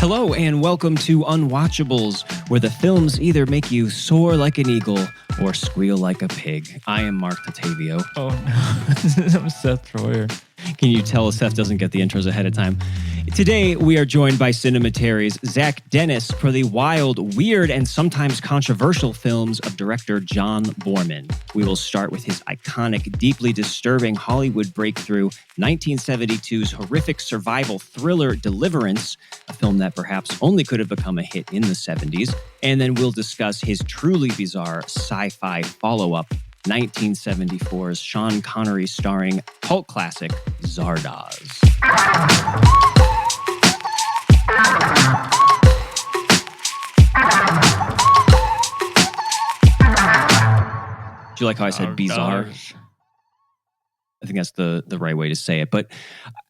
Hello and welcome to Unwatchables, where the films either make you soar like an eagle or squeal like a pig. I am Mark Tatavio. Oh no, I'm Seth Troyer. Can you tell Seth doesn't get the intros ahead of time? Today, we are joined by Cinematary's Zach Dennis for the wild, weird, and sometimes controversial films of director John Boorman. We will start with his iconic, deeply disturbing Hollywood breakthrough, 1972's horrific survival thriller Deliverance, a film that perhaps only could have become a hit in the 70s. And then we'll discuss his truly bizarre sci-fi follow-up, 1974's Sean Connery starring cult classic Zardoz. Do you like how I said bizarre? I think that's the right way to say it. But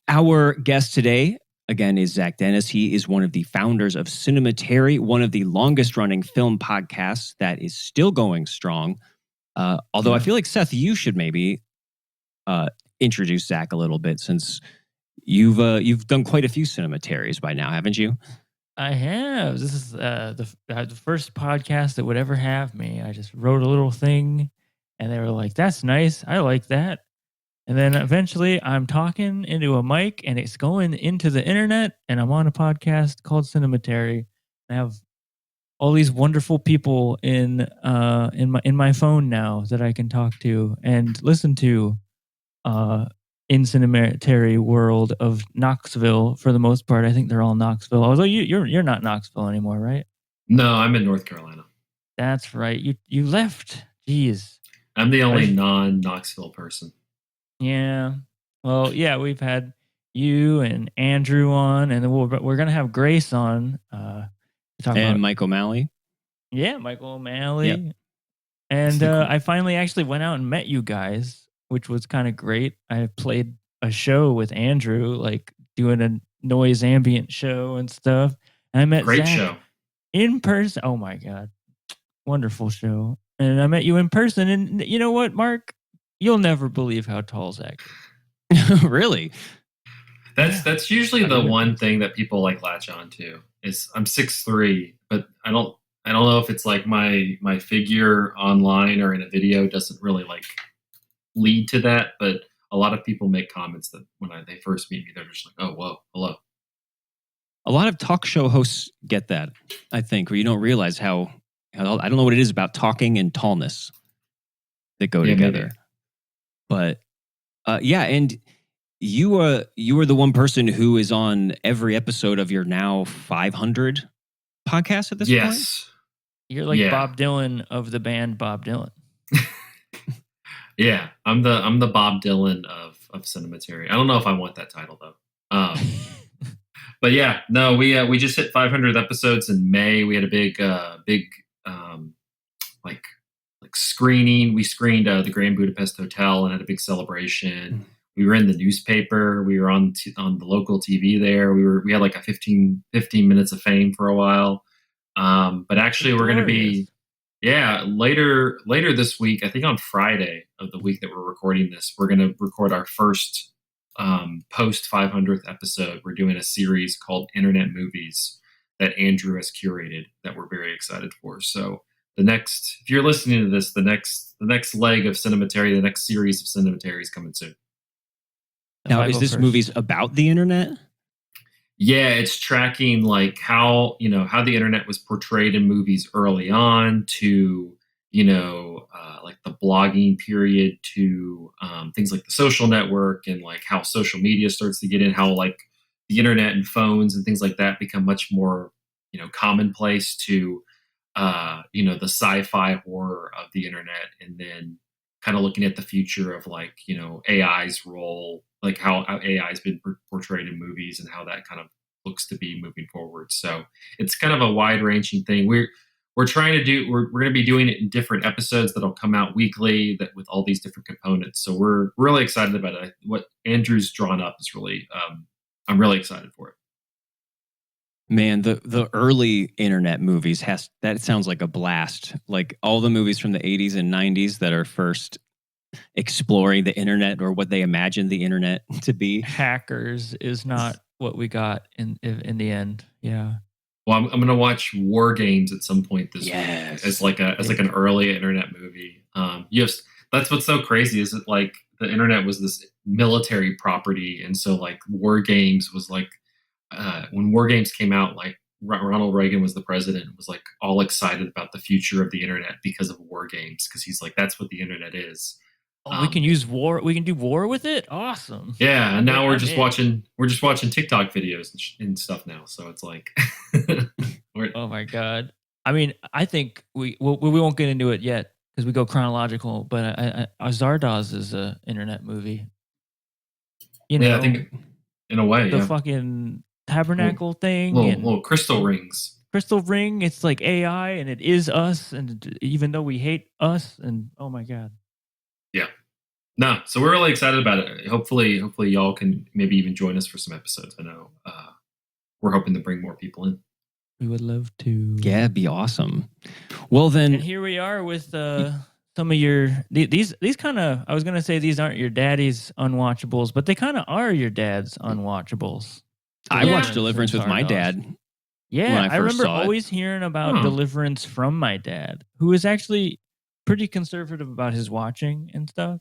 our guest today, again, is Zach Dennis. He is one of the founders of Cinematary, one of the longest running film podcasts that is still going strong. Although I feel like, Seth, you should maybe introduce Zach a little bit, since you've done quite a few Cinemataries by now, haven't you? I have. This is the first podcast that would ever have me. I just wrote a little thing, and they were like, "That's nice. I like that." And then eventually, I'm talking into a mic, and it's going into the internet, and I'm on a podcast called Cinematary. I have all these wonderful people in my phone now that I can talk to and listen to in Cinematary world of Knoxville for the most part. I think they're all Knoxville. Although you're not Knoxville anymore, right? No, I'm in North Carolina. That's right. You left. Jeez. I'm the only non-Knoxville person. Yeah. Well, yeah, we've had you and Andrew on, and then we're gonna have Grace on. And Mike O'Malley. Yeah, Michael O'Malley. Yep. And I finally actually went out and met you guys, which was kind of great. I played a show with Andrew, like doing a noise ambient show and stuff. And I met Zach show in person. Oh my God. Wonderful show. And I met you in person. And you know what, Mark? You'll never believe how tall Zach is. Really? That's usually the one thing that people like latch on to. Is I'm 6'3", but I don't know if it's like my figure online or in a video doesn't really like lead to that, but a lot of people make comments that when they first meet me, they're just like, "Oh, whoa, hello." A lot of talk show hosts get that, I think, where you don't realize how I don't know what it is about talking and tallness that go together. Maybe. But yeah, and you were the one person who is on every episode of your now 500 podcast at this point. Yes. You're like Bob Dylan of the band Bob Dylan. Yeah, I'm the Bob Dylan of Cinematary. I don't know if I want that title though. But yeah, no, we just hit 500 episodes in May. We had a big like screening. We screened the Grand Budapest Hotel and had a big celebration. We were in the newspaper. We were on the local TV there. We had like a 15 minutes of fame for a while. But actually, we're going to be later this week. I think on Friday of the week that we're recording this, we're going to record our first post 500th episode. We're doing a series called Internet Movies that Andrew has curated that we're very excited for. So if you're listening to this, the next leg of Cinematary, the next series of Cinematary is coming soon. Now, is this movies about the internet? Yeah, it's tracking like how the internet was portrayed in movies early on to, like the blogging period to things like the social network and like how social media starts to get in, how like the internet and phones and things like that become much more, commonplace to, the sci-fi horror of the internet. And then kind of looking at the future of like, AI's role, like how AI has been portrayed in movies and how that kind of looks to be moving forward. So it's kind of a wide-ranging thing. We're trying to do. We're going to be doing it in different episodes that'll come out weekly, that with all these different components. So we're really excited about it. What Andrew's drawn up is really. I'm really excited for it. Man, the early internet movies that sounds like a blast. Like all the movies from the 80s and 90s that are first exploring the internet or what they imagined the internet to be. Hackers is not what we got in the end. Yeah. Well, I'm gonna watch War Games at some point this week as like an early internet movie. That's what's so crazy is that like the internet was this military property, and so like War Games was like when War Games came out, like Ronald Reagan was the president, was like all excited about the future of the internet because of War Games, because he's like that's what the internet is. Oh, we can use war. We can do war with it. Awesome. Yeah, and now we're just watching TikTok videos and stuff now. So it's like, oh my god. I mean, I think we won't get into it yet because we go chronological. But Zardoz is a internet movie. You know, yeah, I think in a way, the fucking tabernacle thing and little crystal rings. Crystal ring. It's like AI, and it is us. And even though we hate us, and oh my god. Yeah. No, so we're really excited about it. Hopefully y'all can maybe even join us for some episodes. I know we're hoping to bring more people in. We would love to. Yeah, it'd be awesome. Well, then and here we are with some of your these kind of. I was gonna say these aren't your daddy's unwatchables, but they kind of are your dad's unwatchables. I watched Deliverance with my dad. Yeah, I remember always hearing about Deliverance from my dad, who is actually pretty conservative about his watching and stuff.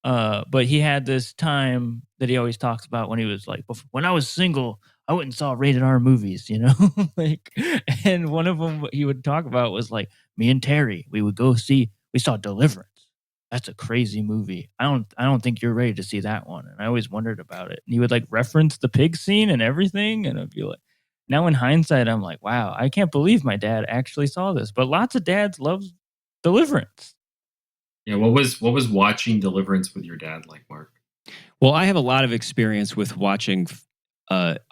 But he had this time that he always talks about when he was like, when I was single, I went and saw rated R movies, you know, like, and one of them he would talk about was like me and Terry, we saw Deliverance. That's a crazy movie. I don't think you're ready to see that one. And I always wondered about it. And he would like reference the pig scene and everything. And I'd be like, now in hindsight, I'm like, wow, I can't believe my dad actually saw this. But lots of dads love Deliverance. Yeah, what was watching Deliverance with your dad like, Mark? Well, I have a lot of experience with watching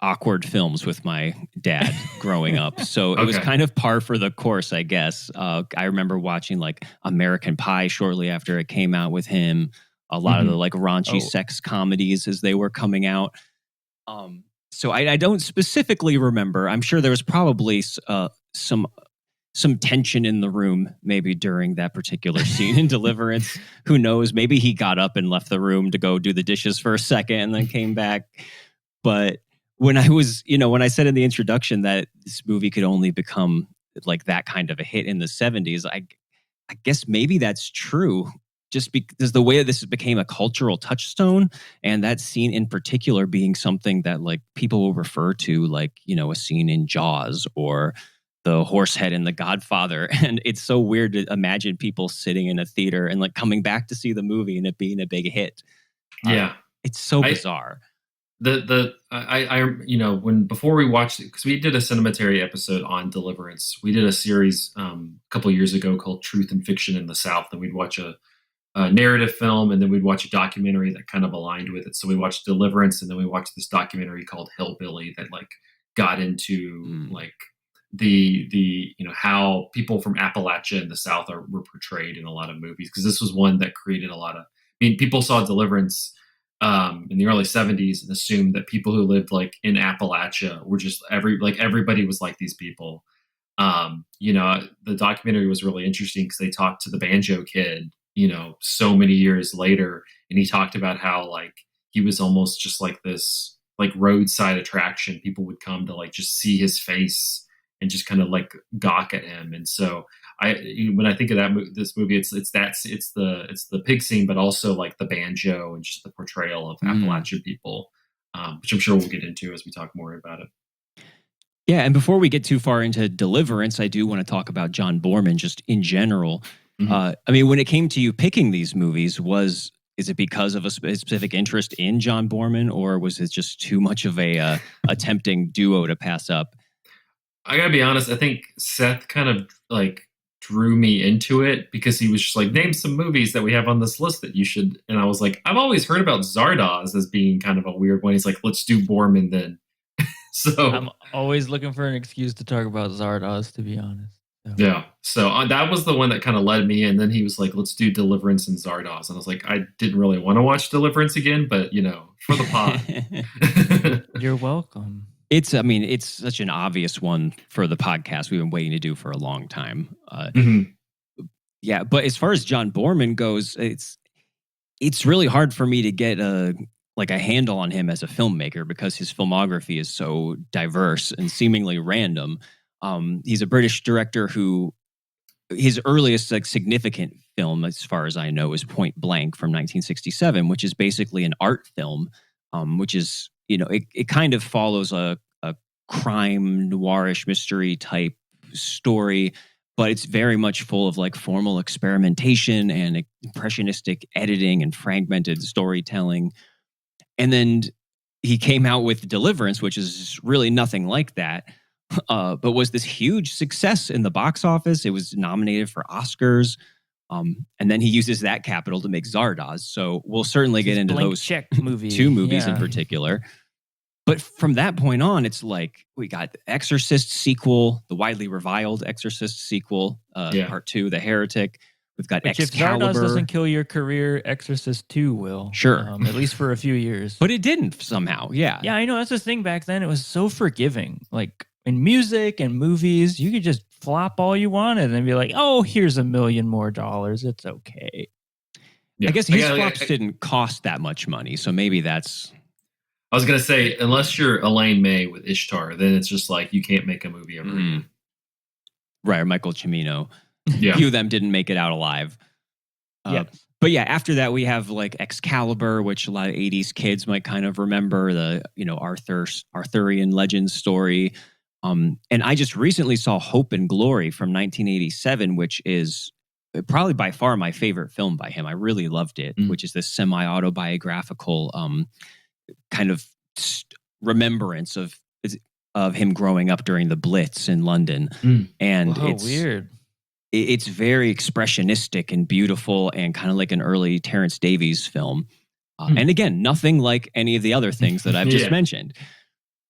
awkward films with my dad growing up. So it was kind of par for the course, I guess. I remember watching like American Pie shortly after it came out with him. A lot of the like raunchy sex comedies as they were coming out. So I don't specifically remember. I'm sure there was probably some tension in the room maybe during that particular scene in Deliverance. Who knows? Maybe he got up and left the room to go do the dishes for a second and then came back. But when I said in the introduction that this movie could only become like that kind of a hit in the 70s, I guess maybe that's true. Just because the way that this became a cultural touchstone, and that scene in particular being something that like people will refer to, like, you know, a scene in Jaws or the horse head in The Godfather. And it's so weird to imagine people sitting in a theater and like coming back to see the movie and it being a big hit. Yeah. It's so bizarre. Before we watched it, because we did a Cinematary episode on Deliverance, we did a series a couple years ago called Truth and Fiction in the South, and we'd watch a narrative film, and then we'd watch a documentary that kind of aligned with it. So we watched Deliverance, and then we watched this documentary called Hillbilly that like got into like the how people from Appalachia in the South were portrayed in a lot of movies, because this was one that created a lot of. I mean, people saw Deliverance in the early 70s and assumed that people who lived like in Appalachia were just everybody was like these people. The documentary was really interesting because they talked to the banjo kid, so many years later, and he talked about how like he was almost just like this like roadside attraction. People would come to like just see his face and just kind of like gawk at him. And so when I think of this movie, it's the pig scene, but also like the banjo and just the portrayal of Appalachian people, which I'm sure we'll get into as we talk more about it. Yeah, and before we get too far into Deliverance, I do want to talk about John Boorman just in general. I mean, when it came to you picking these movies, is it because of a specific interest in John Boorman, or was it just too much of a tempting duo to pass up? I gotta be honest, I think Seth kind of like drew me into it because he was just like, name some movies that we have on this list that you should. And I was like, I've always heard about Zardoz as being kind of a weird one. He's like, let's do Boorman then. So I'm always looking for an excuse to talk about Zardoz, to be honest. So. Yeah. So that was the one that kind of led me. And then he was like, let's do Deliverance and Zardoz. And I was like, I didn't really want to watch Deliverance again, but for the pod. You're welcome. It's such an obvious one for the podcast we've been waiting to do for a long time. Yeah, but as far as John Boorman goes, it's really hard for me to get like a handle on him as a filmmaker because his filmography is so diverse and seemingly random. He's a British director who his earliest like significant film, as far as I know, is Point Blank from 1967, which is basically an art film, which is, it kind of follows a crime noirish mystery type story, but it's very much full of like formal experimentation and impressionistic editing and fragmented storytelling. And then he came out with Deliverance, which is really nothing like that, but was this huge success in the box office. It was nominated for Oscars. And then he uses that capital to make Zardoz. So we'll certainly get into those check movie. two movies in particular. But from that point on, it's like we got the Exorcist sequel, the widely reviled Exorcist sequel, part 2, The Heretic. We've got Excalibur. If Zardoz doesn't kill your career, Exorcist 2 will. Sure. At least for a few years. But it didn't somehow, yeah. Yeah, I know. That's the thing back then. It was so forgiving. Like in music and movies, you could just flop all you wanted and be like, oh, here's $1 million more. It's okay. Yeah. I guess his flops didn't cost that much money, so maybe that's... I was going to say, unless you're Elaine May with Ishtar, then it's just like you can't make a movie ever again. Right, or Michael Cimino. Yeah. Few of them didn't make it out alive. But yeah, after that we have like Excalibur, which a lot of 80s kids might kind of remember, the Arthurian legend story. And I just recently saw Hope and Glory from 1987, which is probably by far my favorite film by him. I really loved it, which is this semi-autobiographical kind of remembrance of him growing up during the Blitz in London. And it's weird. It's very expressionistic and beautiful and kind of like an early Terrence Davies film. And again, nothing like any of the other things that I've just mentioned.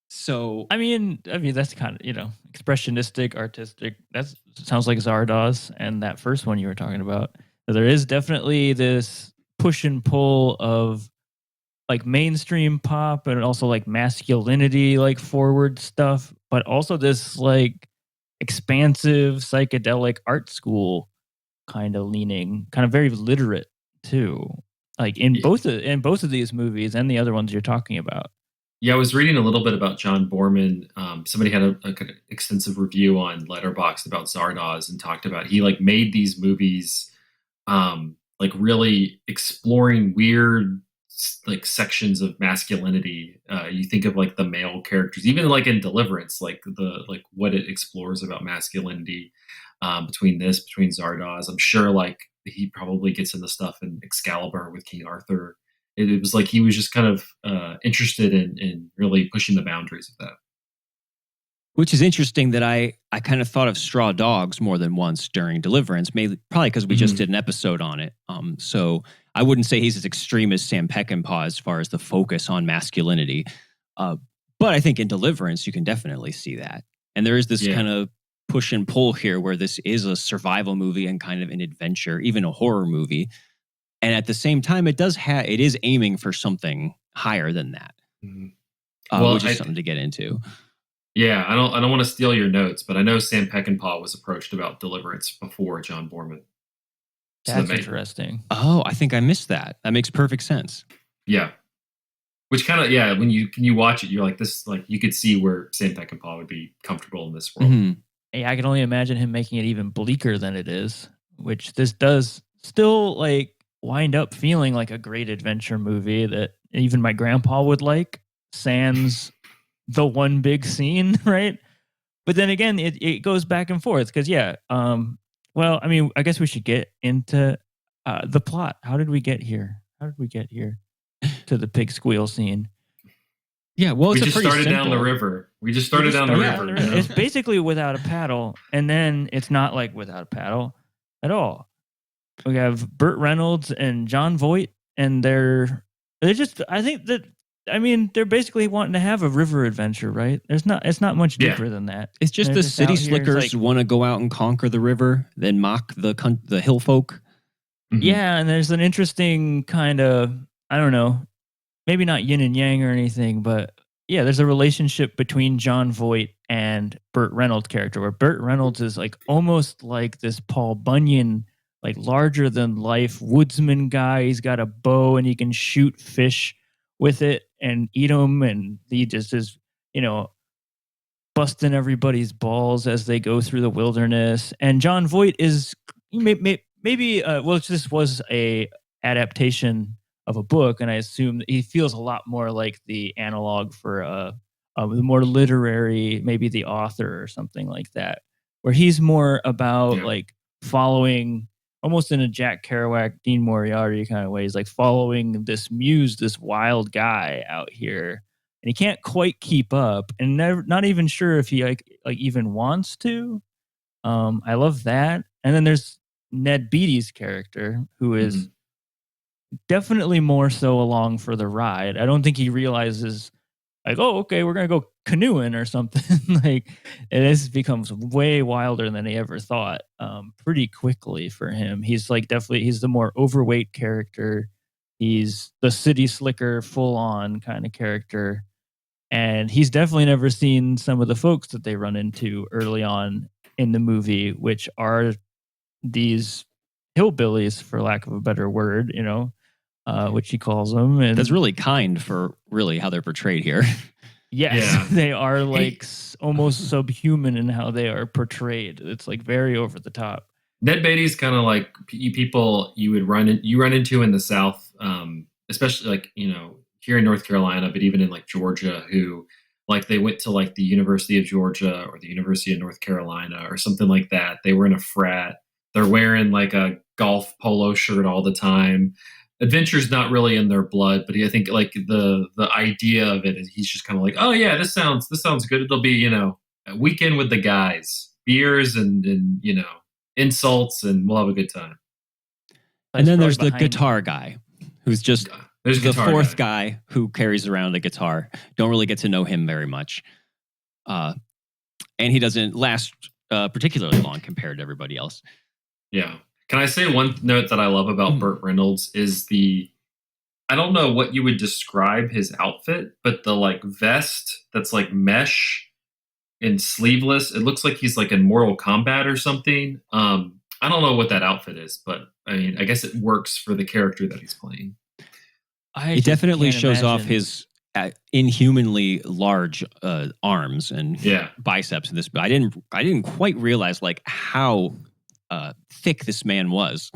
So, I mean, that's kind of, expressionistic, artistic. That sounds like Zardoz and that first one you were talking about. So there is definitely this push and pull of like mainstream pop and also like masculinity, like forward stuff, but also this like expansive psychedelic art school kind of leaning, kind of very literate too. Like in both of these movies and the other ones you're talking about. Yeah, I was reading a little bit about John Boorman. Somebody had a kind of extensive review on Letterboxd about Zardoz and talked about he like made these movies like really exploring weird like sections of masculinity. You think of like the male characters, even like in Deliverance, like what it explores about masculinity between Zardoz. I'm sure like he probably gets into stuff in Excalibur with King Arthur. It was like he was just kind of interested in really pushing the boundaries of that. Which is interesting that I kind of thought of Straw Dogs more than once during Deliverance, probably because we just did an episode on it. So I wouldn't say he's as extreme as Sam Peckinpah as far as the focus on masculinity. But I think in Deliverance, you can definitely see that. And there is this kind of push and pull here where this is a survival movie and kind of an adventure, even a horror movie. And at the same time, it is aiming for something higher than that, which is something to get into. Yeah, I don't want to steal your notes, but I know Sam Peckinpah was approached about Deliverance before John Boorman. That's interesting. Oh, I think I missed that. That makes perfect sense. Yeah. Which kind of, when you watch it, you're like, this, like, you could see where Sam Peckinpah would be comfortable in this world. Mm-hmm. Yeah, I can only imagine him making it even bleaker than it is, which this does still, like, wind up feeling like a great adventure movie that even my grandpa would like, sans the one big scene, right? But then again, it goes back and forth because, well, I mean, I guess we should get into the plot. How did we get here? To the pig squeal scene? Yeah, well, we just started down the river. We just started down the river. You know? It's basically without a paddle, and then it's not like without a paddle at all. We have Burt Reynolds and John Voight, and they're just. I mean, they're basically wanting to have a river adventure, right? It's not much deeper than that. It's just the city slickers want to go out and conquer the river, then mock the hill folk. Mm-hmm. Yeah, and there's an interesting kind of, I don't know, maybe not yin and yang or anything, but yeah, there's a relationship between John Voight and Burt Reynolds' character, where Burt Reynolds is like almost like this Paul Bunyan, like larger than life woodsman guy. He's got a bow and he can shoot fish with it and eat them, and he just is, you know, busting everybody's balls as they go through the wilderness. And John Voight is maybe well, this was a adaptation of a book, and I assume he feels a lot more like the analog for the more literary, maybe the author or something like that, where he's more about like following, almost in a Jack Kerouac, Dean Moriarty kind of way. He's like following this muse, this wild guy out here, and he can't quite keep up, and not even sure if he like even wants to. I love that. And then there's Ned Beatty's character, who is definitely more so along for the ride. I don't think he realizes like, oh, okay, we're gonna go canoeing or something. Like, this becomes way wilder than he ever thought. Pretty quickly for him. He's like he's the more overweight character. He's the city slicker, full on kind of character. And he's definitely never seen some of the folks that they run into early on in the movie, which are these hillbillies, for lack of a better word, you know, which he calls them. And that's really kind for really how they're portrayed here. Yes, they are like almost subhuman in how they are portrayed. It's like very over the top. Ned Beatty's kind of like people you would run into in the South, especially like, you know, here in North Carolina, but even in like Georgia, who like they went to like the University of Georgia or the University of North Carolina or something like that. They were in a frat. They're wearing like a golf polo shirt all the time. Adventure's not really in their blood, but I think like the idea of it is he's just kind of like, oh yeah, this sounds good. It'll be, you know, a weekend with the guys, beers and you know, insults, and we'll have a good time. And then there's the guitar guy, who's just there's the fourth guy who carries around a guitar. Don't really get to know him very much, and he doesn't last particularly long compared to everybody else. Yeah. Can I say one note that I love about Burt Reynolds is I don't know what you would describe his outfit, but the like vest that's like mesh and sleeveless. It looks like he's like in Mortal Kombat or something. I don't know what that outfit is, but I mean, I guess it works for the character that he's playing. It definitely shows off his inhumanly large arms and biceps in this. But I didn't quite realize like how thick this man was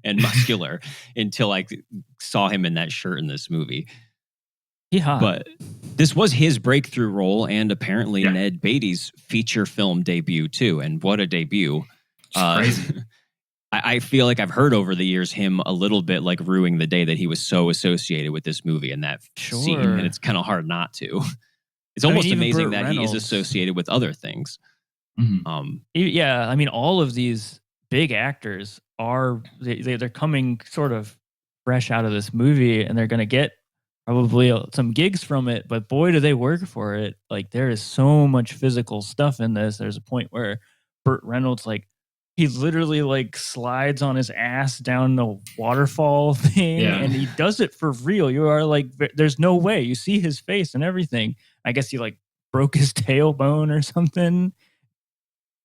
and muscular until I saw him in that shirt in this movie. Yeah. But this was his breakthrough role and apparently Ned Beatty's feature film debut too. And what a debut. Crazy. I feel like I've heard over the years him a little bit like ruining the day that he was so associated with this movie and that scene. And it's kind of hard not to. It's almost amazing that he is associated with other things. Yeah. I mean, all of these big actors are they're coming sort of fresh out of this movie, and they're going to get probably some gigs from it, but boy, do they work for it. Like, there is so much physical stuff in this. There's a point where Burt Reynolds, like, he literally like slides on his ass down the waterfall thing, and he does it for real. You are like, there's no way. You see his face and everything. I guess he like broke his tailbone or something.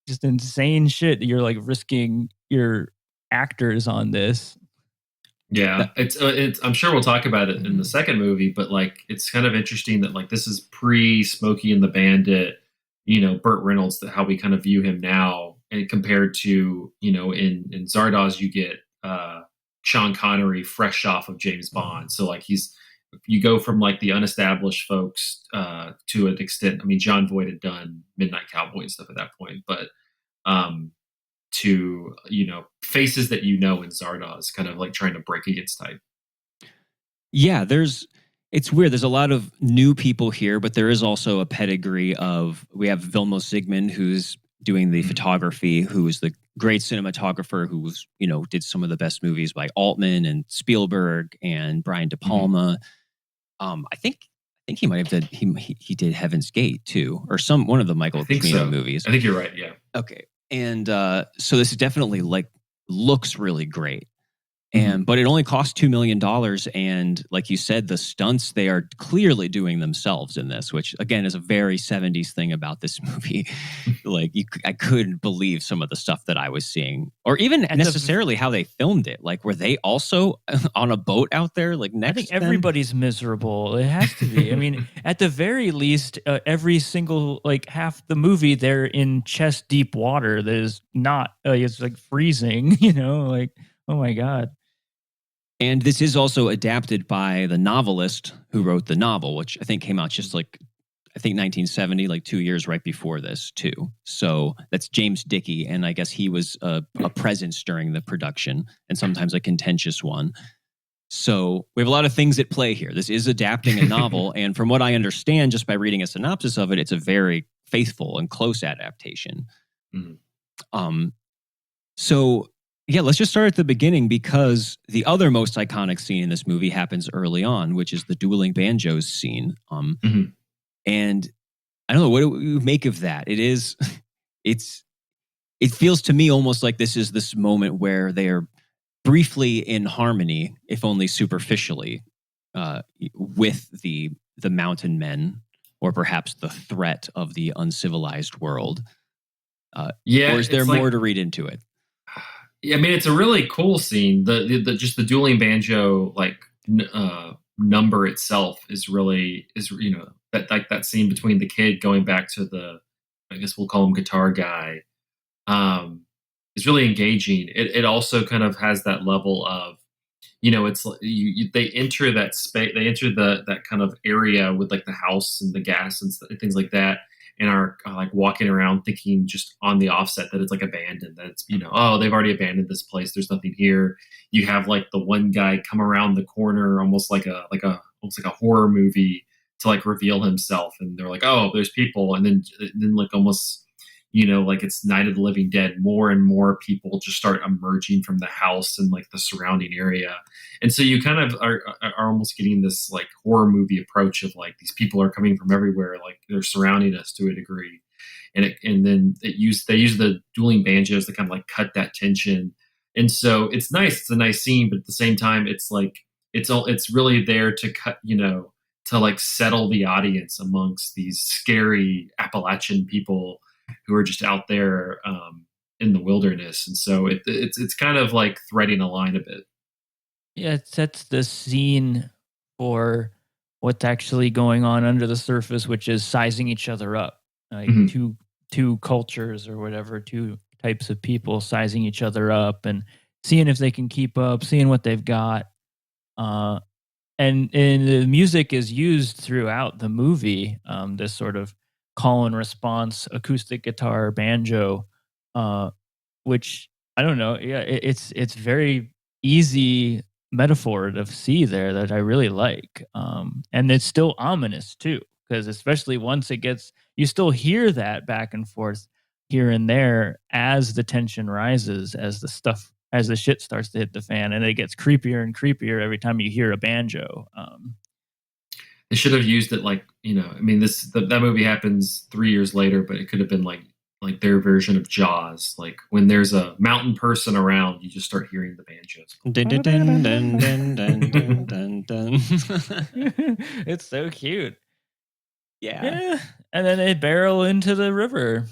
Just insane shit. You're like risking your actors on this. Yeah, it's. I'm sure we'll talk about it in the second movie, but like, it's kind of interesting that like this is pre Smokey and the Bandit. You know, Burt Reynolds, how we kind of view him now, and compared to, you know, in Zardoz, you get Sean Connery fresh off of James Bond. So like you go from like the unestablished folks to an extent. I mean, John Voight had done Midnight Cowboy and stuff at that point, but to, you know, faces that you know in Zardoz, kind of like trying to break against type. Yeah, it's weird. There's a lot of new people here, but there is also a pedigree of, we have Vilmos Zsigmond, who's doing the photography, who is the great cinematographer, who was, you know, did some of the best movies by Altman and Spielberg and Brian De Palma. I think he might have did he did Heaven's Gate too, or one of the Michael Cimino movies. I think you're right. Yeah. Okay, and so this is definitely like looks really great. And but it only cost $2 million, and like you said, the stunts they are clearly doing themselves in this, which again is a very 70s thing about this movie. Like I couldn't believe some of the stuff that I was seeing, or even necessarily how they filmed it. Like, were they also on a boat out there? Like next, I think everybody's miserable. It has to be. I mean, at the very least, every single like half the movie, they're in chest deep water. That is not. It's like freezing. You know, like oh my god. And this is also adapted by the novelist who wrote the novel, which I think came out just like, I think 1970, like 2 years right before this too. So that's James Dickey. And I guess he was a presence during the production, and sometimes a contentious one. So we have a lot of things at play here. This is adapting a novel. And from what I understand, just by reading a synopsis of it, it's a very faithful and close adaptation. So yeah, let's just start at the beginning, because the other most iconic scene in this movie happens early on, which is the dueling banjos scene. And I don't know, what do you make of that? It feels to me almost like this is this moment where they are briefly in harmony, if only superficially, with the mountain men, or perhaps the threat of the uncivilized world. Or is there more to read into it? Yeah, I mean, it's a really cool scene. The just the dueling banjo number itself is that scene between the kid going back to the, I guess we'll call him guitar guy, is really engaging. It also kind of has that level of, it's they enter that space, they enter that kind of area with like the house and the gas and things like that, and are like walking around thinking just on the offset that it's like abandoned, that it's, oh, they've already abandoned this place, there's nothing here. You have like the one guy come around the corner almost like a horror movie to like reveal himself, and they're like, oh, there's people, and then like almost, like it's Night of the Living Dead, more and more people just start emerging from the house and like the surrounding area. And so you kind of are almost getting this like horror movie approach of like, these people are coming from everywhere, like they're surrounding us to a degree. And then they use the dueling banjos to kind of like cut that tension. And so it's nice. It's a nice scene, but at the same time, it's like, it's really there to cut, to like settle the audience amongst these scary Appalachian people who are just out there in the wilderness. And so it's kind of like threading a line a bit. Yeah, it sets the scene for what's actually going on under the surface, which is sizing each other up. Like two cultures or whatever, two types of people sizing each other up and seeing if they can keep up, seeing what they've got. And the music is used throughout the movie, this sort of call and response acoustic guitar banjo, which I don't know. Yeah, it's very easy metaphor to see there that I really like. And it's still ominous too, because especially once it gets, you still hear that back and forth here and there as the tension rises, as the shit starts to hit the fan, and it gets creepier and creepier every time you hear a banjo. They should have used it like, I mean, that movie happens 3 years later, but it could have been like their version of Jaws. Like when there's a mountain person around, you just start hearing the banjos. Dun, dun, dun, dun, dun, dun, dun, dun. It's so cute. Yeah. And then they barrel into the river.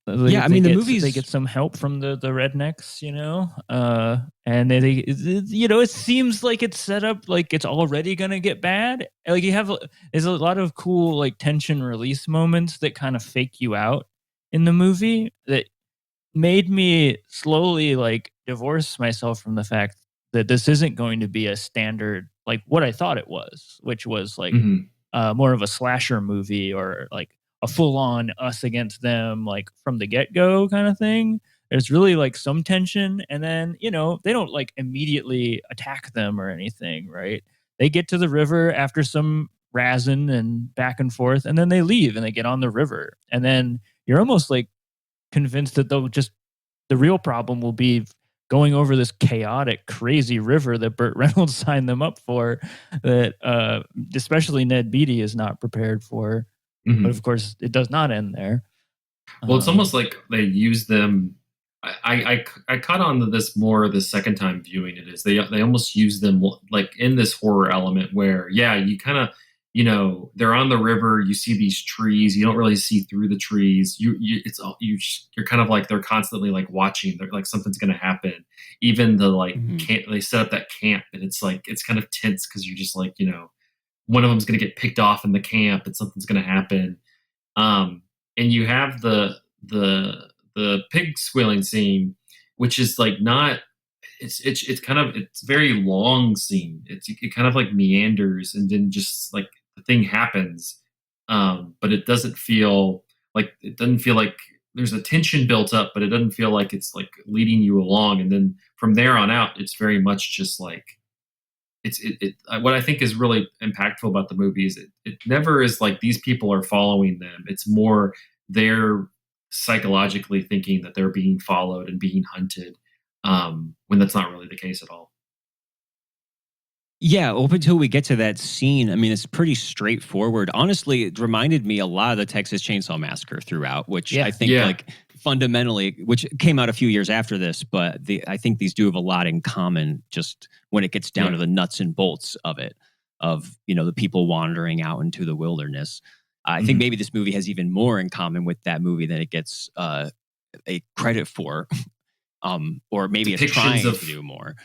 I mean, the movies, they get some help from the rednecks, and they it seems like it's set up like it's already gonna get bad. Like there's a lot of cool like tension release moments that kind of fake you out in the movie that made me slowly like divorce myself from the fact that this isn't going to be a standard like what I thought it was, which was like more of a slasher movie or like a full-on us against them, like from the get-go kind of thing. There's really like some tension, and then they don't like immediately attack them or anything, right? They get to the river after some razzing and back and forth, and then they leave and they get on the river, and then you're almost like convinced that the real problem will be going over this chaotic, crazy river that Burt Reynolds signed them up for, that especially Ned Beatty is not prepared for. But of course, it does not end there. Well, it's almost like they use them I caught on to this more the second time viewing it. Is they almost use them like in this horror element where you kind of they're on the river. You see these trees. You don't really see through the trees. You're kind of like they're constantly like watching. They're like something's going to happen. Even the like camp, they set up that camp and it's like it's kind of tense because you're just like one of them's going to get picked off in the camp and something's going to happen. And you have the pig squealing scene, which is like not. It's very long scene. It kind of like meanders and then just like the thing happens, but it doesn't feel like there's a tension built up, but it doesn't feel like it's like leading you along. And then from there on out, it's very much just like what I think is really impactful about the movie is it never is like these people are following them. It's more they're psychologically thinking that they're being followed and being hunted, when that's not really the case at all. Yeah, up until we get to that scene, I mean, it's pretty straightforward. Honestly, it reminded me a lot of the Texas Chainsaw Massacre throughout, which I think like fundamentally, which came out a few years after this, but I think these do have a lot in common just when it gets down to the nuts and bolts of it, of, the people wandering out into the wilderness. I think maybe this movie has even more in common with that movie than it gets a credit for, or maybe it's trying to do more.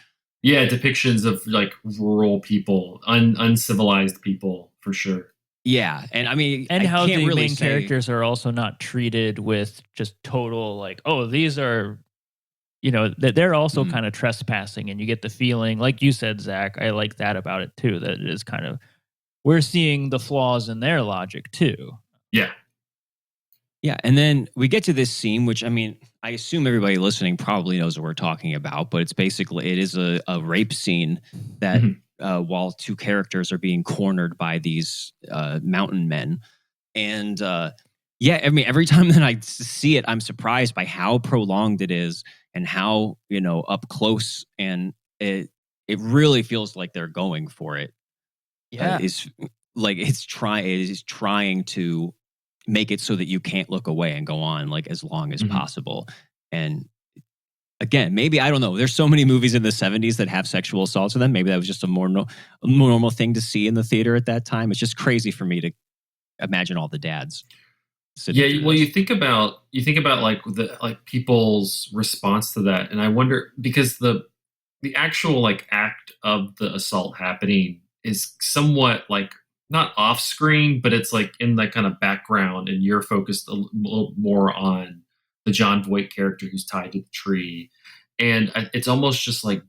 Yeah, depictions of like rural people, uncivilized people, for sure. Yeah, and I mean, and how the really main characters are also not treated with just total like, oh, these are, they're also kind of trespassing, and you get the feeling, like you said, Zach. I like that about it too. That it is kind of we're seeing the flaws in their logic too. Yeah. Yeah, and then we get to this scene, which, I mean, I assume everybody listening probably knows what we're talking about, but it is a rape scene that while two characters are being cornered by these mountain men. And I mean, every time that I see it, I'm surprised by how prolonged it is and how, up close, and it really feels like they're going for it. Yeah. It is trying to make it so that you can't look away and go on like as long as possible. And again, maybe, I don't know, there's so many movies in the 70s that have sexual assaults in them. Maybe that was just a more normal thing to see in the theater at that time. It's just crazy for me to imagine all the dads. Well, you think about like people's response to that, and I wonder, because the actual like act of the assault happening is somewhat like not off screen, but it's like in that kind of background, and you're focused a little more on the John Voight character who's tied to the tree. And it's almost just like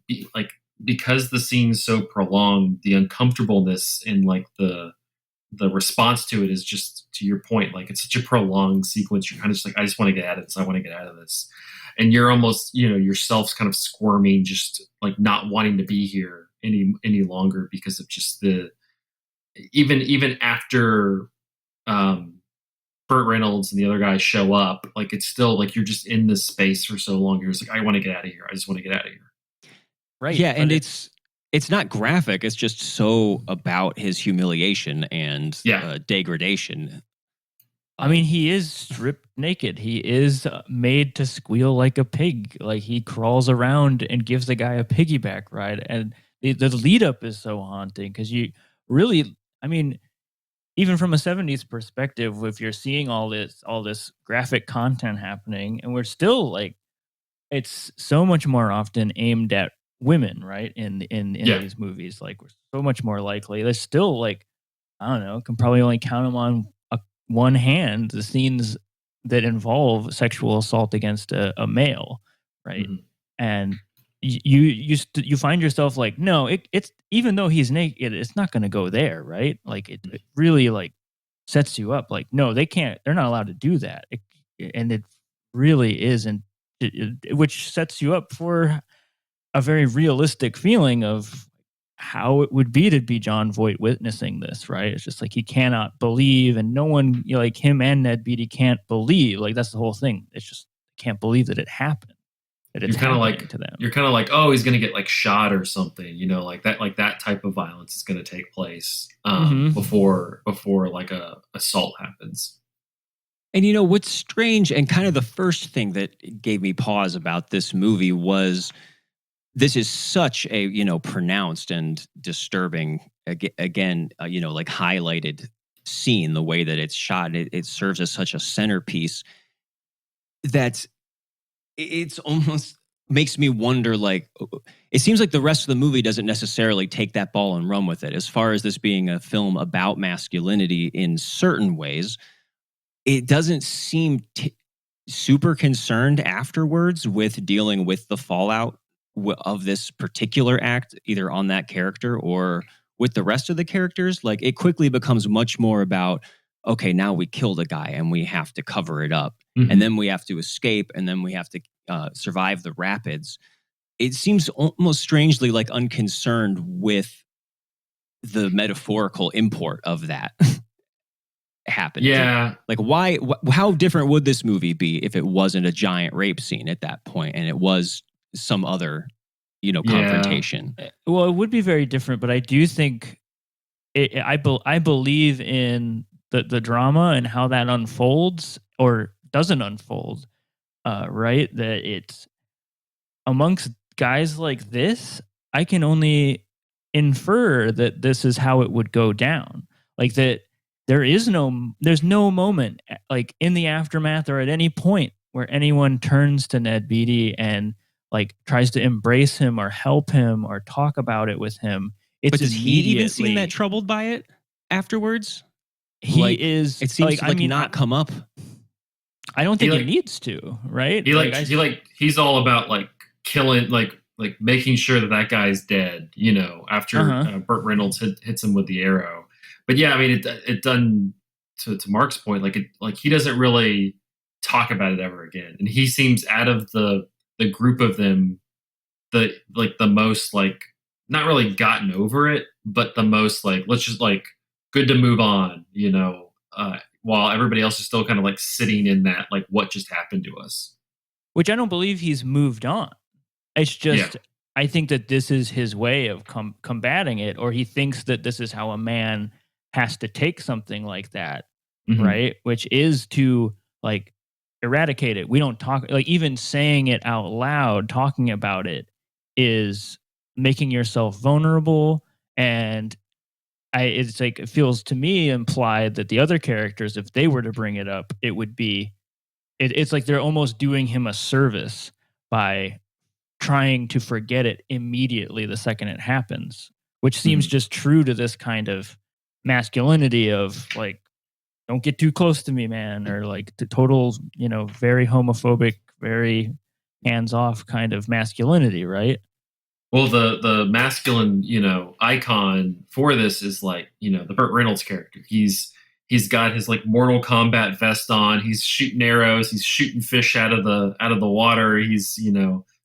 because the scene's so prolonged, the uncomfortableness and like the response to it is just, to your point, like it's such a prolonged sequence. You're kind of just like, I just want to get out of this. I want to get out of this. And you're almost, yourself's kind of squirming, just like not wanting to be here any longer because of just even after Burt Reynolds and the other guys show up, like it's still like you're just in this space for so long. You're just like, I want to get out of here. I just want to get out of here. Right. Yeah, and it's not graphic. It's just so about his humiliation and degradation. I mean, he is stripped naked. He is made to squeal like a pig. Like he crawls around and gives the guy a piggyback ride. And the lead up is so haunting because you really, I mean, even from a 70s perspective, if you're seeing all this graphic content happening, and we're still like, it's so much more often aimed at women, right? In these movies, like we're so much more likely. There's still like, I don't know, can probably only count them on one hand the scenes that involve sexual assault against a male, right? And you find yourself like, no, it's even though he's naked, it's not going to go there, right? Like it really like sets you up. Like, no, they're not allowed to do that, and it really isn't, which sets you up for a very realistic feeling of how it would be to be John Voight witnessing this, right? It's just like he cannot believe, and no one, like him and Ned Beatty can't believe. Like that's the whole thing. It's just can't believe that it happened. That it's happening to them. You're kind of like, oh, he's going to get like shot or something, like that type of violence is going to take place before like a assault happens. And what's strange, and kind of the first thing that gave me pause about this movie was this is such a pronounced and disturbing again like highlighted scene. The way that it's shot, it serves as such a centerpiece that it's almost makes me wonder, like, it seems like the rest of the movie doesn't necessarily take that ball and run with it. As far as this being a film about masculinity in certain ways, it doesn't seem super concerned afterwards with dealing with the fallout of this particular act, either on that character or with the rest of the characters. Like, it quickly becomes much more about, okay, now we killed a guy and we have to cover it up. Mhm. And then we have to escape, and then we have to survive the rapids. It seems almost strangely like unconcerned with the metaphorical import of that happening. Yeah. Like, why? How different would this movie be if it wasn't a giant rape scene at that point, and it was some other, confrontation? Well, it would be very different, but I do think I believe in the drama and how that unfolds or doesn't unfold. Right? That it's amongst guys like this, I can only infer that this is how it would go down. Like that there's no moment like in the aftermath or at any point where anyone turns to Ned Beatty and like tries to embrace him or help him or talk about it with him. It's But does he even seem that troubled by it afterwards? He is. It seems to not come up. I don't think he needs to, right? He's all about like killing, like making sure that guy's dead, after Burt Reynolds hits him with the arrow. But yeah, I mean, it done to Mark's point, like he doesn't really talk about it ever again, and he seems out of the group of them, the most like not really gotten over it, but the most like let's just like good to move on, while everybody else is still kind of like sitting in that like what just happened to us. Which I don't believe he's moved on. It's just I think that this is his way of combating it, or he thinks that this is how a man has to take something like that, right? Which is to like eradicate it. We don't talk, like even saying it out loud, talking about it is making yourself vulnerable. And it's like, it feels to me implied that the other characters, if they were to bring it up, it would be, it's like they're almost doing him a service by trying to forget it immediately the second it happens, which seems just true to this kind of masculinity of like, don't get too close to me, man, or like the total, very homophobic, very hands-off kind of masculinity, right? Well, the masculine, icon for this is like, the Burt Reynolds character. He's got his like Mortal Kombat vest on. He's shooting arrows. He's shooting fish out of the water. He's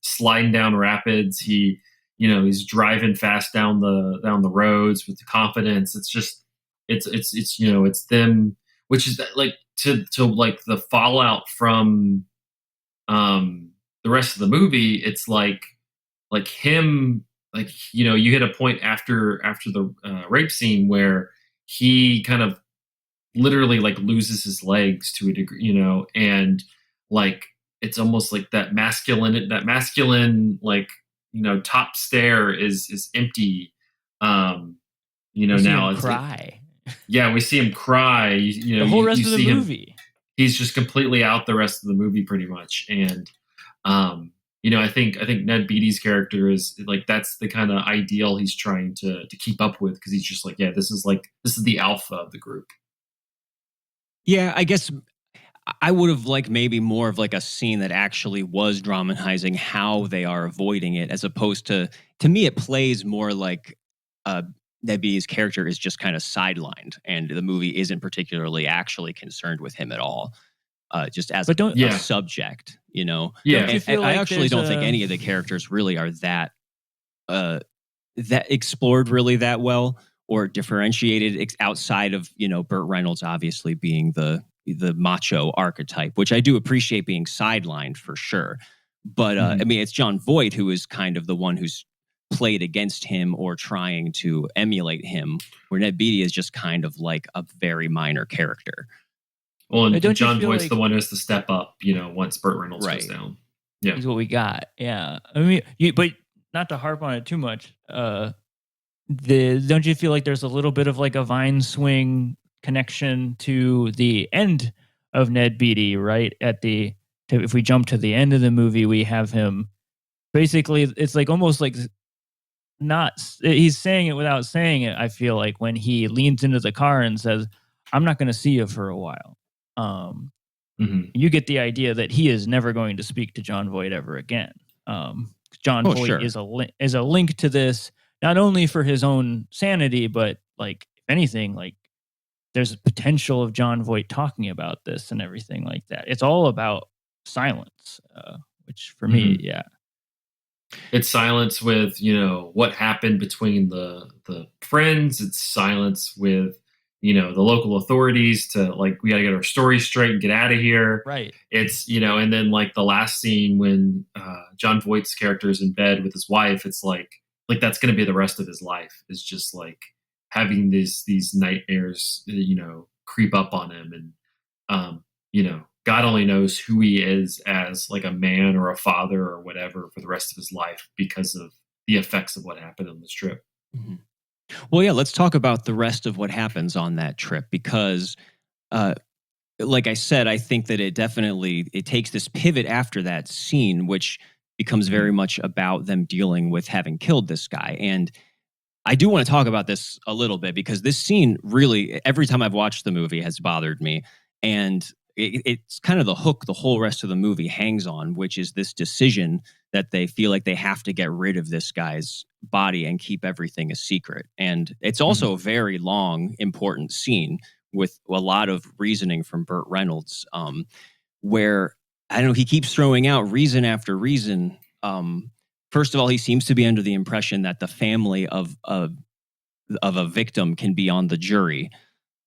sliding down rapids. He's driving fast down the roads with the confidence. It's just it's them, which is like to like the fallout from the rest of the movie. It's like him, like you hit a point after the rape scene where he kind of literally like loses his legs to a degree, and like it's almost like that masculine like top stair is empty. Now it's cry. Yeah, we see him cry. The whole rest of the movie, he's just completely out the rest of the movie, pretty much. And I think Ned Beatty's character is like that's the kind of ideal he's trying to keep up with, because he's just like, this is the alpha of the group. Yeah, I guess I would have liked maybe more of like a scene that actually was dramatizing how they are avoiding it, as opposed to me, it plays more like Ned Beatty's character is just kind of sidelined, and the movie isn't particularly actually concerned with him at all, just as a subject, Yeah, and I actually don't think any of the characters really are that explored really that well or differentiated outside of Burt Reynolds obviously being the macho archetype, which I do appreciate being sidelined for sure. But I mean, it's Jon Voight who is kind of the one who's played against him or trying to emulate him, where Ned Beatty is just kind of like a very minor character. Well, and Don't you John feel Voight's like the one who has to step up, once Burt Reynolds goes Right. down. Yeah. he's what we got? Yeah, I mean, but not to harp on it too much. Don't you feel like there's a little bit of like a Vine swing connection to the end of Ned Beatty, right? If we jump to the end of the movie, we have him basically. It's like almost like not he's saying it without saying it. I feel like when he leans into the car and says, "I'm not going to see you for a while." You get the idea that he is never going to speak to John Voight ever again. John Voight sure. is a link to this, not only for his own sanity, but like if anything, like there's a potential of John Voight talking about this and everything like that. It's all about silence, which for me, yeah. It's silence with, what happened between the friends. It's silence with, the local authorities to like, we got to get our story straight and get out of here. Right. It's, and then like the last scene when John Voight's character is in bed with his wife, it's like that's going to be the rest of his life, is just like having these nightmares, creep up on him. And, God only knows who he is as like a man or a father or whatever for the rest of his life because of the effects of what happened on this trip. Mm-hmm. Well, yeah, let's talk about the rest of what happens on that trip because, like I said, I think that it takes this pivot after that scene, which becomes very much about them dealing with having killed this guy. And I do want to talk about this a little bit because this scene really, every time I've watched the movie, has bothered me. And it's kind of the hook the whole rest of the movie hangs on, which is this decision that they feel like they have to get rid of this guy's body and keep everything a secret. And it's also a very long, important scene with a lot of reasoning from Burt Reynolds, where, I don't know, he keeps throwing out reason after reason. First of all, he seems to be under the impression that the family of a victim can be on the jury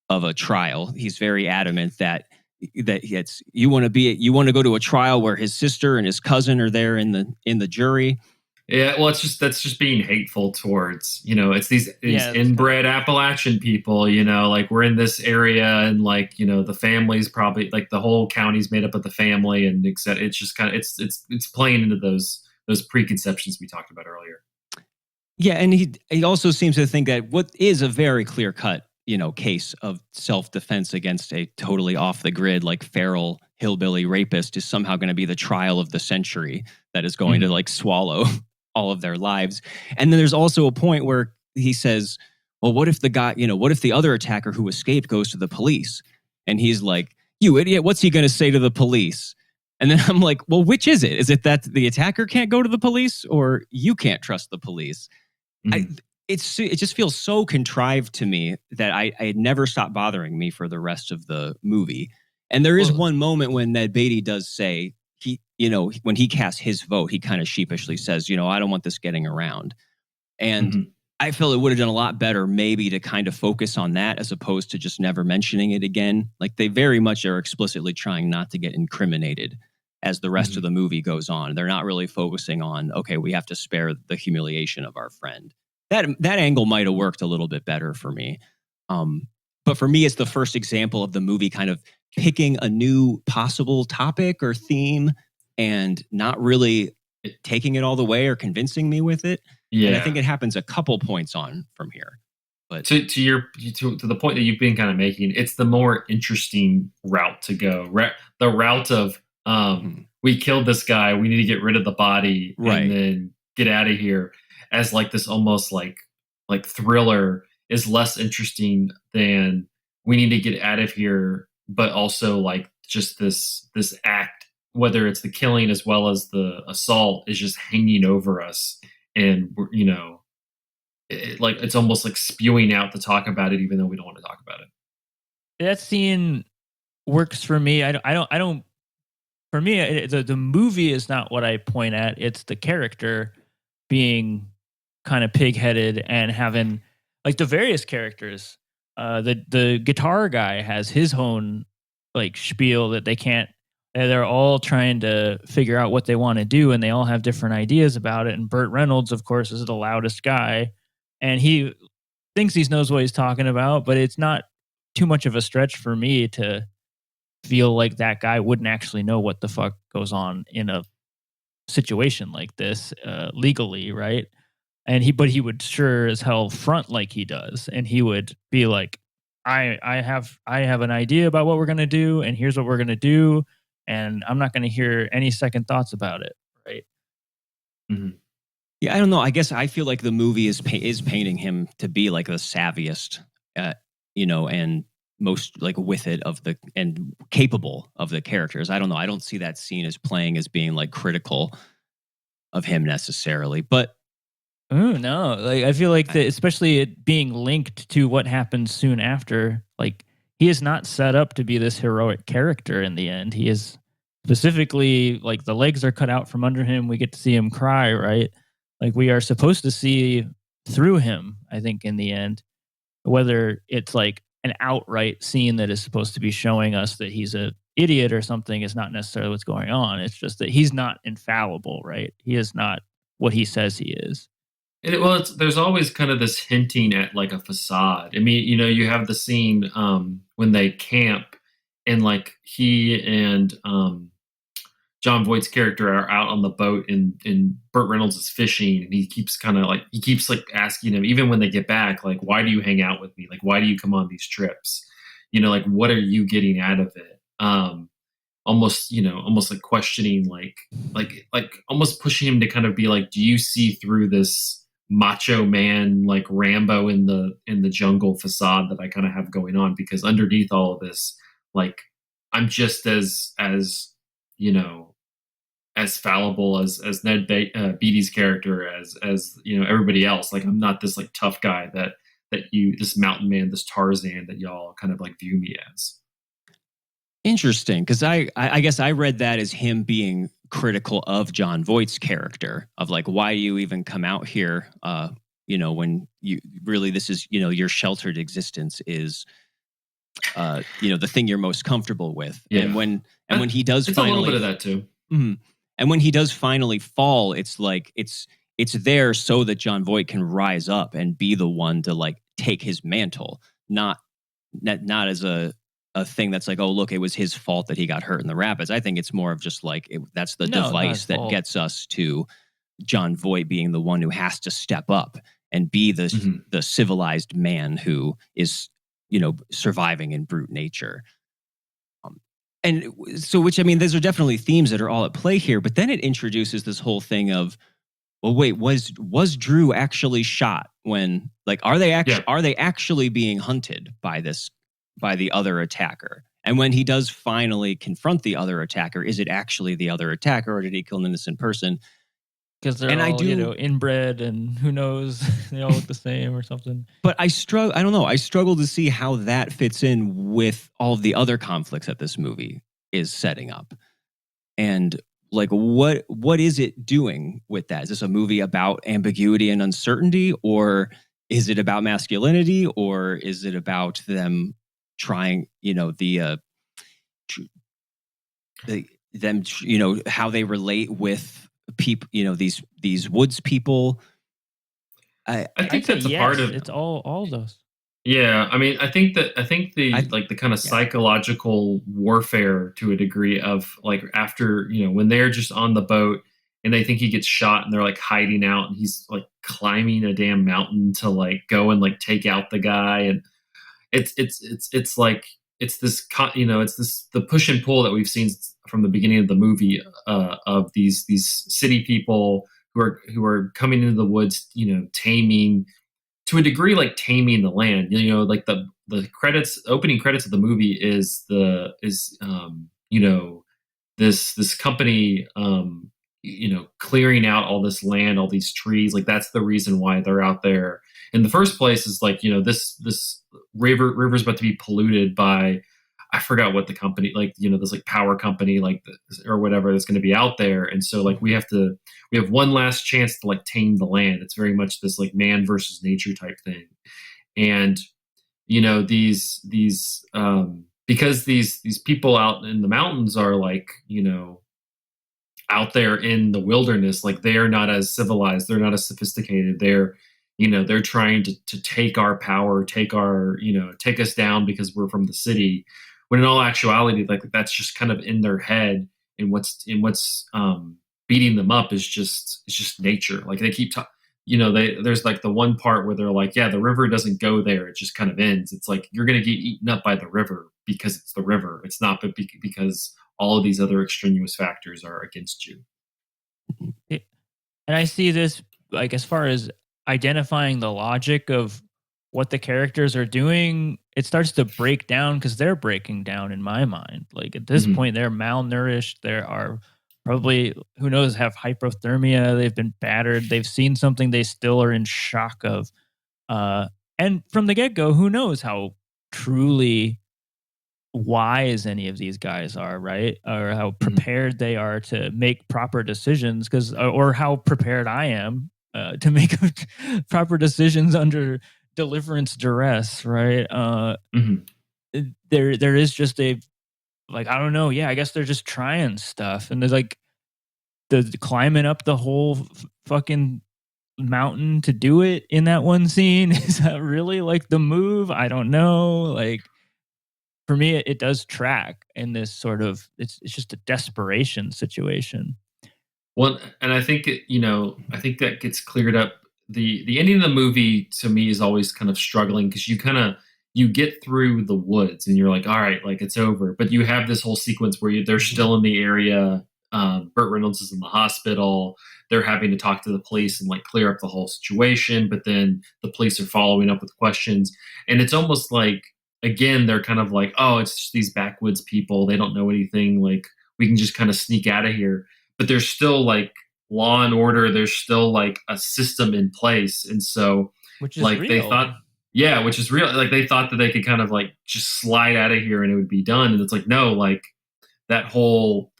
of a trial. He's very adamant that it's you want to go to a trial where his sister and his cousin are there in the jury. Yeah, well, that's just being hateful towards, it's these inbred Appalachian people, like we're in this area and like, the family's probably like the whole county's made up of the family and etc. It's just kind of it's playing into those preconceptions we talked about earlier. Yeah, and he also seems to think that what is a very clear cut, case of self-defense against a totally off the grid, like feral hillbilly rapist is somehow going to be the trial of the century that is going to like swallow all of their lives. And then there's also a point where he says, well, what if the other attacker who escaped goes to the police? And he's like, you idiot, what's he going to say to the police? And then I'm like, well, which is it? Is it that the attacker can't go to the police or you can't trust the police? It just feels so contrived to me that it never stopped bothering me for the rest of the movie. And there is one moment when Ned Beatty does say, when he casts his vote, he kind of sheepishly says, I don't want this getting around. And I feel it would have done a lot better maybe to kind of focus on that as opposed to just never mentioning it again. Like they very much are explicitly trying not to get incriminated as the rest of the movie goes on. They're not really focusing on, okay, we have to spare the humiliation of our friend. That angle might have worked a little bit better for me. But for me, it's the first example of the movie kind of picking a new possible topic or theme and not really taking it all the way or convincing me with it. Yeah. And I think it happens a couple points on from here. But to the point that you've been kind of making, it's the more interesting route to go. The route of we killed this guy, we need to get rid of the body, and then get out of here. As like this almost like thriller is less interesting than we need to get out of here, but also like just this act, whether it's the killing as well as the assault, is just hanging over us, and we're, it's almost like spewing out to talk about it, even though we don't want to talk about it. That scene works for me. I don't. For me, the movie is not what I point at. It's the character being kind of pig-headed and having like the various characters. The guitar guy has his own like spiel that they can't. They're all trying to figure out what they want to do, and they all have different ideas about it. And Burt Reynolds, of course, is the loudest guy, and he thinks he knows what he's talking about. But it's not too much of a stretch for me to feel like that guy wouldn't actually know what the fuck goes on in a situation like this legally, right? But he would sure as hell front like he does, and he would be like, I have an idea about what we're gonna do, and here's what we're gonna do, and I'm not gonna hear any second thoughts about it, right? Mhm. Yeah, I don't know. I guess I feel like the movie is painting him to be like the savviest, and most like with it of the and capable of the characters. I don't know. I don't see that scene as playing as being like critical of him necessarily, but Oh no! Like I feel like that, especially it being linked to what happens soon after. Like he is not set up to be this heroic character in the end. He is specifically like the legs are cut out from under him. We get to see him cry, right? Like we are supposed to see through him. I think in the end, whether it's like an outright scene that is supposed to be showing us that he's a idiot or something is not necessarily what's going on. It's just that he's not infallible, right? He is not what he says he is. There's always kind of this hinting at like a facade. I mean, you have the scene when they camp, and like he and John Voight's character are out on the boat, and Burt Reynolds is fishing, and he keeps like asking him, even when they get back, like, why do you hang out with me? Like, why do you come on these trips? Like, what are you getting out of it? Almost like questioning, like almost pushing him to kind of be like, do you see through this macho man, like Rambo in the jungle facade that I kind of have going on? Because underneath all of this, like, I'm just as as fallible as Ned Beatty's character, as everybody else. Like, I'm not this like tough guy that this mountain man, this Tarzan that y'all kind of like view me as. interesting, because I guess I read that as him being critical of John Voight's character, of like, why do you even come out here? When you really, this is, your sheltered existence is, the thing you're most comfortable with. Yeah. And when he does it's finally, a little bit of that too. Mhm. And when he does finally fall, it's like it's there so that John Voight can rise up and be the one to like take his mantle, not as a thing that's like, oh look, it was his fault that he got hurt in the rapids. I think it's more of just like that's the No, not device his that fault. gets us to John Voight being the one who has to step up and be Mhm. the civilized man who is surviving in brute nature. And so, which, I mean, those are definitely themes that are all at play here. But then it introduces this whole thing of, well, wait, was Drew actually shot? When, like, are they actually being hunted by the other attacker? And when he does finally confront the other attacker, is it actually the other attacker, or did he kill an innocent person? Because they're And I all, do- inbred, and who knows, they all look the same or something. But I don't know. I struggle to see how that fits in with all of the other conflicts that this movie is setting up. And like, what is it doing with that? Is this a movie about ambiguity and uncertainty, or is it about masculinity, or is it about them trying, how they relate with people, these woods people? I I'd think say that's a yes, part of. it's all those. Yeah, I mean, I think the I- like the kind of yeah. psychological warfare to a degree of like after, when they're just on the boat and they think he gets shot and they're like hiding out and he's like climbing a damn mountain to like go and like take out the guy. And it's like it's this the push and pull that we've seen from the beginning of the movie, of these city people who are coming into the woods, taming, to a degree, like taming the land. Like the opening credits of the movie this company, clearing out all this land, all these trees. Like, that's the reason why they're out there in the first place, is like, this river's about to be polluted by, I forgot what the company, like, this like power company, like or whatever, that's going to be out there. And so like we have one last chance to like tame the land. It's very much this like man versus nature type thing. And because these people out in the mountains are like, out there in the wilderness, like, they are not as civilized, they're not as sophisticated. They're trying to take our power, take us down because we're from the city. when in all actuality, like that's just kind of in their head, and what's beating them up is just it's just nature. Like they keep talking. There's like the one part where they're like, yeah, the river doesn't go there. It just kind of ends. It's like you're going to get eaten up by the river because it's the river. It's not because all of these other extraneous factors are against you. And I see this like as far as identifying the logic of what the characters are doing, it starts to break down because they're breaking down in my mind. Like at this point, they're malnourished. There are probably, who knows, have hypothermia. They've been battered. They've seen something they still are in shock of. And from the get go, who knows how truly wise any of these guys are, right? Or how prepared they are to make proper decisions, or how prepared I am to make proper decisions under deliverance duress, right? There is just a, like, I don't know. Yeah, I guess they're just trying stuff, and there's like the climbing up the whole fucking mountain to do it in that one scene. Is that really like the move? I don't know. Like for me, it does track in this sort of it's just a desperation situation. Well, and I think I think that gets cleared up. The ending of the movie to me is always kind of struggling because you get through the woods and you're like, all right, like it's over. But you have this whole sequence where they're still in the area. Burt Reynolds is in the hospital. They're having to talk to the police and like clear up the whole situation. But then the police are following up with questions, and it's almost like again they're kind of like, oh, it's just these backwoods people. They don't know anything. Like we can just kind of sneak out of here. But there's still like law and order. There's still like a system in place, and so which is like real. they thought. Yeah, which is real. Like they thought that they could kind of like just slide out of here and it would be done. And it's like, no, like that whole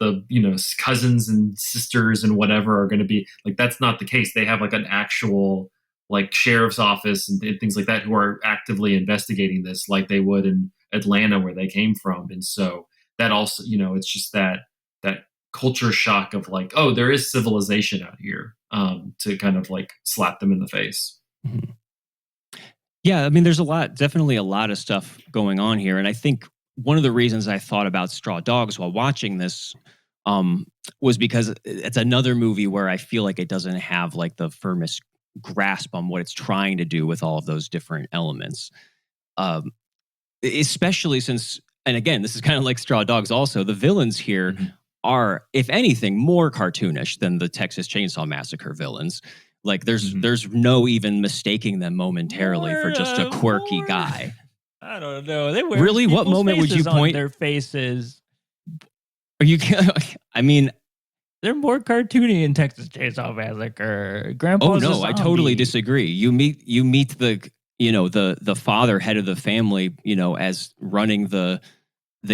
cousins and sisters and whatever are going to be like, that's not the case. They have like an actual like sheriff's office and things like that who are actively investigating this like they would in Atlanta where they came from. And so that also, it's just that culture shock of like, oh, there is civilization out here, to kind of like slap them in the face. Mm-hmm. Yeah, I mean, there's definitely a lot of stuff going on here. And I think one of the reasons I thought about Straw Dogs while watching this was because it's another movie where I feel like it doesn't have like the firmest grasp on what it's trying to do with all of those different elements. Especially since, and again, this is kind of like Straw Dogs also, the villains here are, if anything, more cartoonish than the Texas Chainsaw Massacre villains. Like there's no even mistaking them momentarily for just a quirky guy. I don't know. They wear really. What moment would you point their faces? Are you? I mean, they're more cartoony in Texas Chainsaw Massacre. Grandpa's no, I totally disagree. You meet the father, head of the family, as running the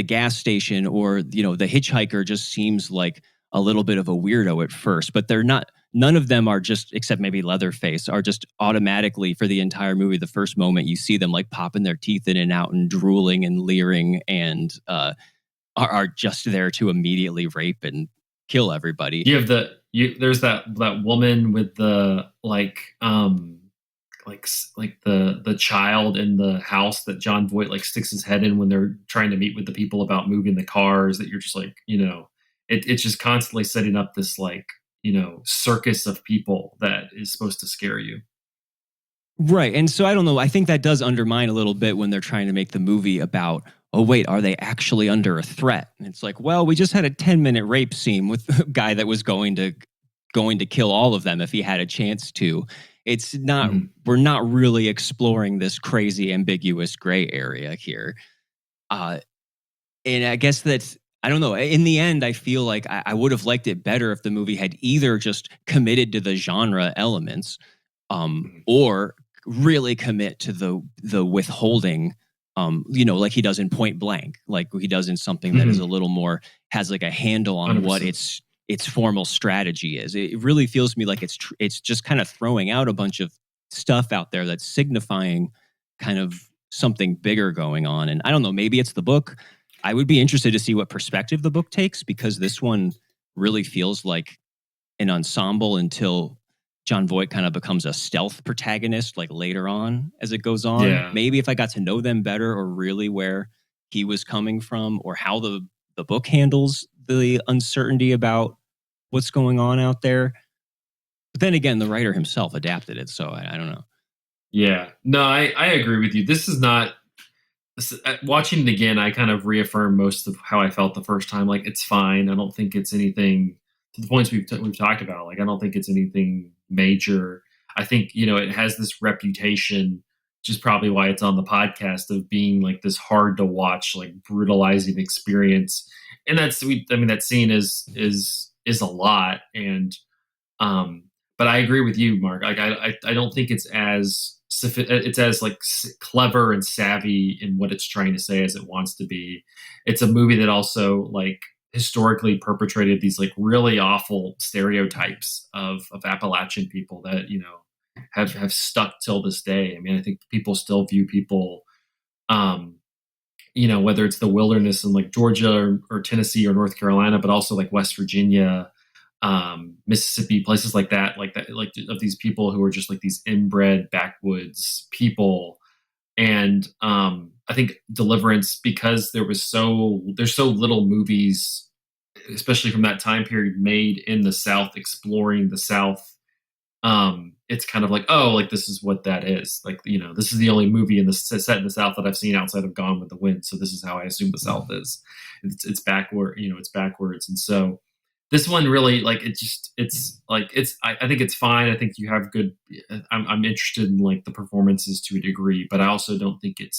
gas station, or the hitchhiker just seems like a little bit of a weirdo at first, but they're not. None of them are just, except maybe Leatherface, are just automatically for the entire movie. The first moment you see them like popping their teeth in and out and drooling and leering and are just there to immediately rape and kill everybody. You have there's that woman with the the child in the house that John Voight like sticks his head in when they're trying to meet with the people about moving the cars, that you're just like, it's just constantly setting up this like, circus of people that is supposed to scare you. Right. And so I don't know. I think that does undermine a little bit when they're trying to make the movie about, oh, wait, are they actually under a threat? And it's like, well, we just had a 10-minute rape scene with a guy that was going to kill all of them if he had a chance to. It's not, we're not really exploring this crazy, ambiguous gray area here. And I guess that's, I don't know. In the end, I feel like I would have liked it better if the movie had either just committed to the genre elements, or really commit to the withholding, like he does in Point Blank, like he does in something that is a little more, has like a handle on 100%. What its formal strategy is. It really feels to me like it's just kind of throwing out a bunch of stuff out there that's signifying kind of something bigger going on. And I don't know, maybe it's the book. I would be interested to see what perspective the book takes, because this one really feels like an ensemble until John Voight kind of becomes a stealth protagonist, like later on as it goes on. Yeah. Maybe if I got to know them better, or really where he was coming from, or how the book handles the uncertainty about what's going on out there. But then again, the writer himself adapted it, so I don't know. Yeah. No, I agree with you. This is not watching it again, I kind of reaffirm most of how I felt the first time. Like, it's fine. I don't think it's anything to the points we've talked about. Like, I don't think it's anything major. I think, it has this reputation, which is probably why it's on the podcast, of being like this hard to watch, like brutalizing experience. And that scene is a lot. And but I agree with you, Mark. Like, I don't think it's as like clever and savvy in what it's trying to say as it wants to be. It's a movie that also like historically perpetrated these like really awful stereotypes of Appalachian people that have stuck till this day. I mean, I think people still view people, whether it's the wilderness in like Georgia or Tennessee or North Carolina, but also like West Virginia, Mississippi, places like that, like of these people who are just like these inbred backwoods people. And I think Deliverance, because there's so little movies, especially from that time period, made in the South, exploring the South. It's kind of like, oh, like this is what that is. Like, this is the only movie set in the South that I've seen outside of Gone with the Wind. So this is how I assume the South is. It's backward, it's backwards. And so this one really, like, I think it's fine. I think you have good, I'm interested in like the performances to a degree, but I also don't think it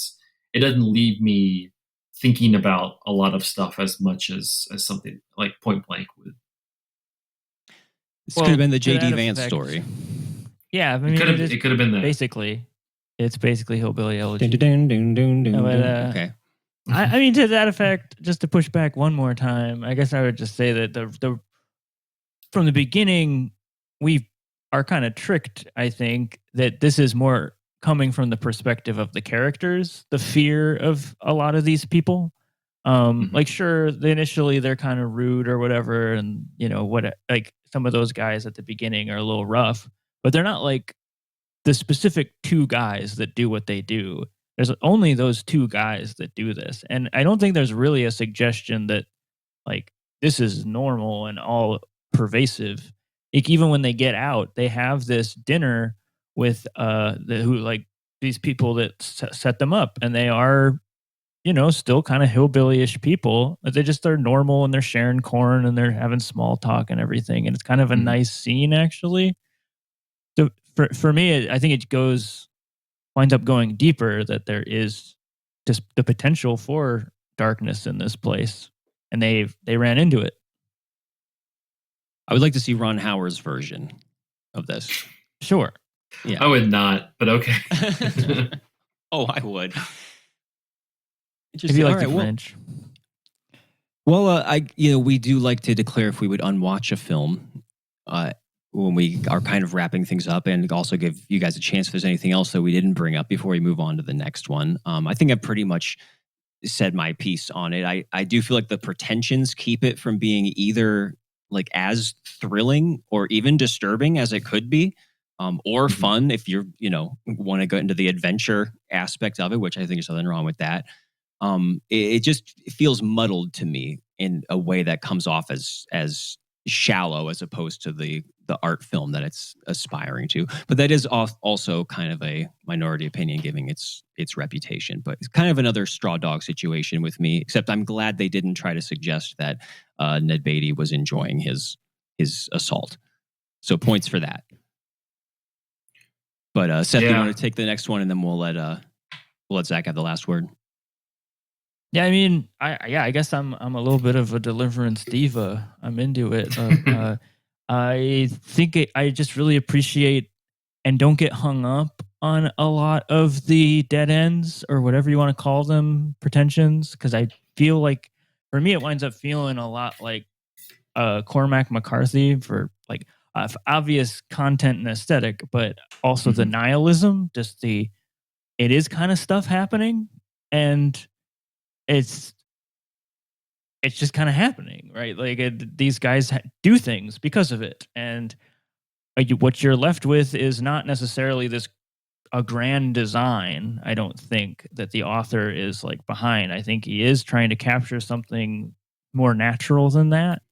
doesn't leave me thinking about a lot of stuff as much as something like Point Blank would. This could have been the J.D. Vance story. Yeah, I mean, it could have been that. It's basically Hillbilly Elegy. Okay. I mean, to that effect, just to push back one more time, I guess I would just say that the from the beginning, we are kind of tricked, I think, that this is more coming from the perspective of the characters, the fear of a lot of these people. Like, sure, initially they're kind of rude or whatever, and like some of those guys at the beginning are a little rough, but they're not like the specific two guys that do what they do. There's only those two guys that do this. And I don't think there's really a suggestion that like this is normal and all pervasive. Like, even when they get out, they have this dinner with these people that set them up, and they are, still kind of hillbilly-ish people. They just are normal, and they're sharing corn and they're having small talk and everything. And it's kind of a nice scene, actually. So for me, I think it winds up going deeper, that there is just the potential for darkness in this place, and they ran into it. I would like to see Ron Howard's version of this. Sure. Yeah. I would not, but okay. Oh, I would. If you like the French. Well, we do like to declare if we would unwatch a film when we are kind of wrapping things up, and also give you guys a chance if there's anything else that we didn't bring up before we move on to the next one. I think I've pretty much said my piece on it. I do feel like the pretensions keep it from being either like as thrilling or even disturbing as it could be, or fun if you're, want to go into the adventure aspect of it, which I think there's nothing wrong with that. It just feels muddled to me in a way that comes off as shallow, as opposed to the art film that it's aspiring to. But that is also kind of a minority opinion, given its reputation. But it's kind of another straw dog situation with me, except I'm glad they didn't try to suggest that Ned Beatty was enjoying his assault. So points for that. But Seth, you want to take the next one, and then we'll let Zach have the last word. Yeah, I mean, I guess I'm a little bit of a Deliverance diva. I'm into it. I think I just really appreciate and don't get hung up on a lot of the dead ends, or whatever you want to call them, pretensions, because I feel like, for me, it winds up feeling a lot like Cormac McCarthy, for like obvious content and aesthetic, but also the nihilism, just it is kind of stuff happening, and it's just kind of happening, right? Like, these guys do things because of it, and what you're left with is not necessarily this a grand design. I don't think that the author is like behind. I think he is trying to capture something more natural than that.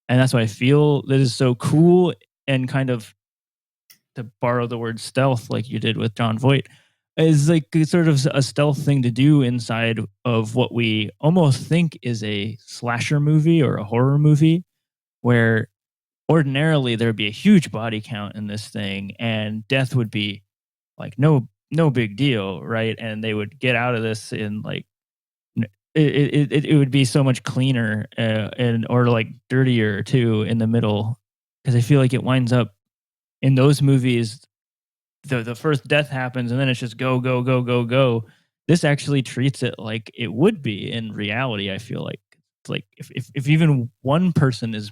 And that's why I feel that is so cool and kind of, to borrow the word stealth, like you did with John Voight, is like sort of a stealth thing to do inside of what we almost think is a slasher movie or a horror movie, where ordinarily there'd be a huge body count in this thing and death would be like no big deal, right? And they would get out of this in like it would be so much cleaner and or like dirtier too in the middle, because I feel like it winds up in those movies, the first death happens and then it's just go go go go go. This actually treats it like it would be in reality. I feel like it's like if even one person is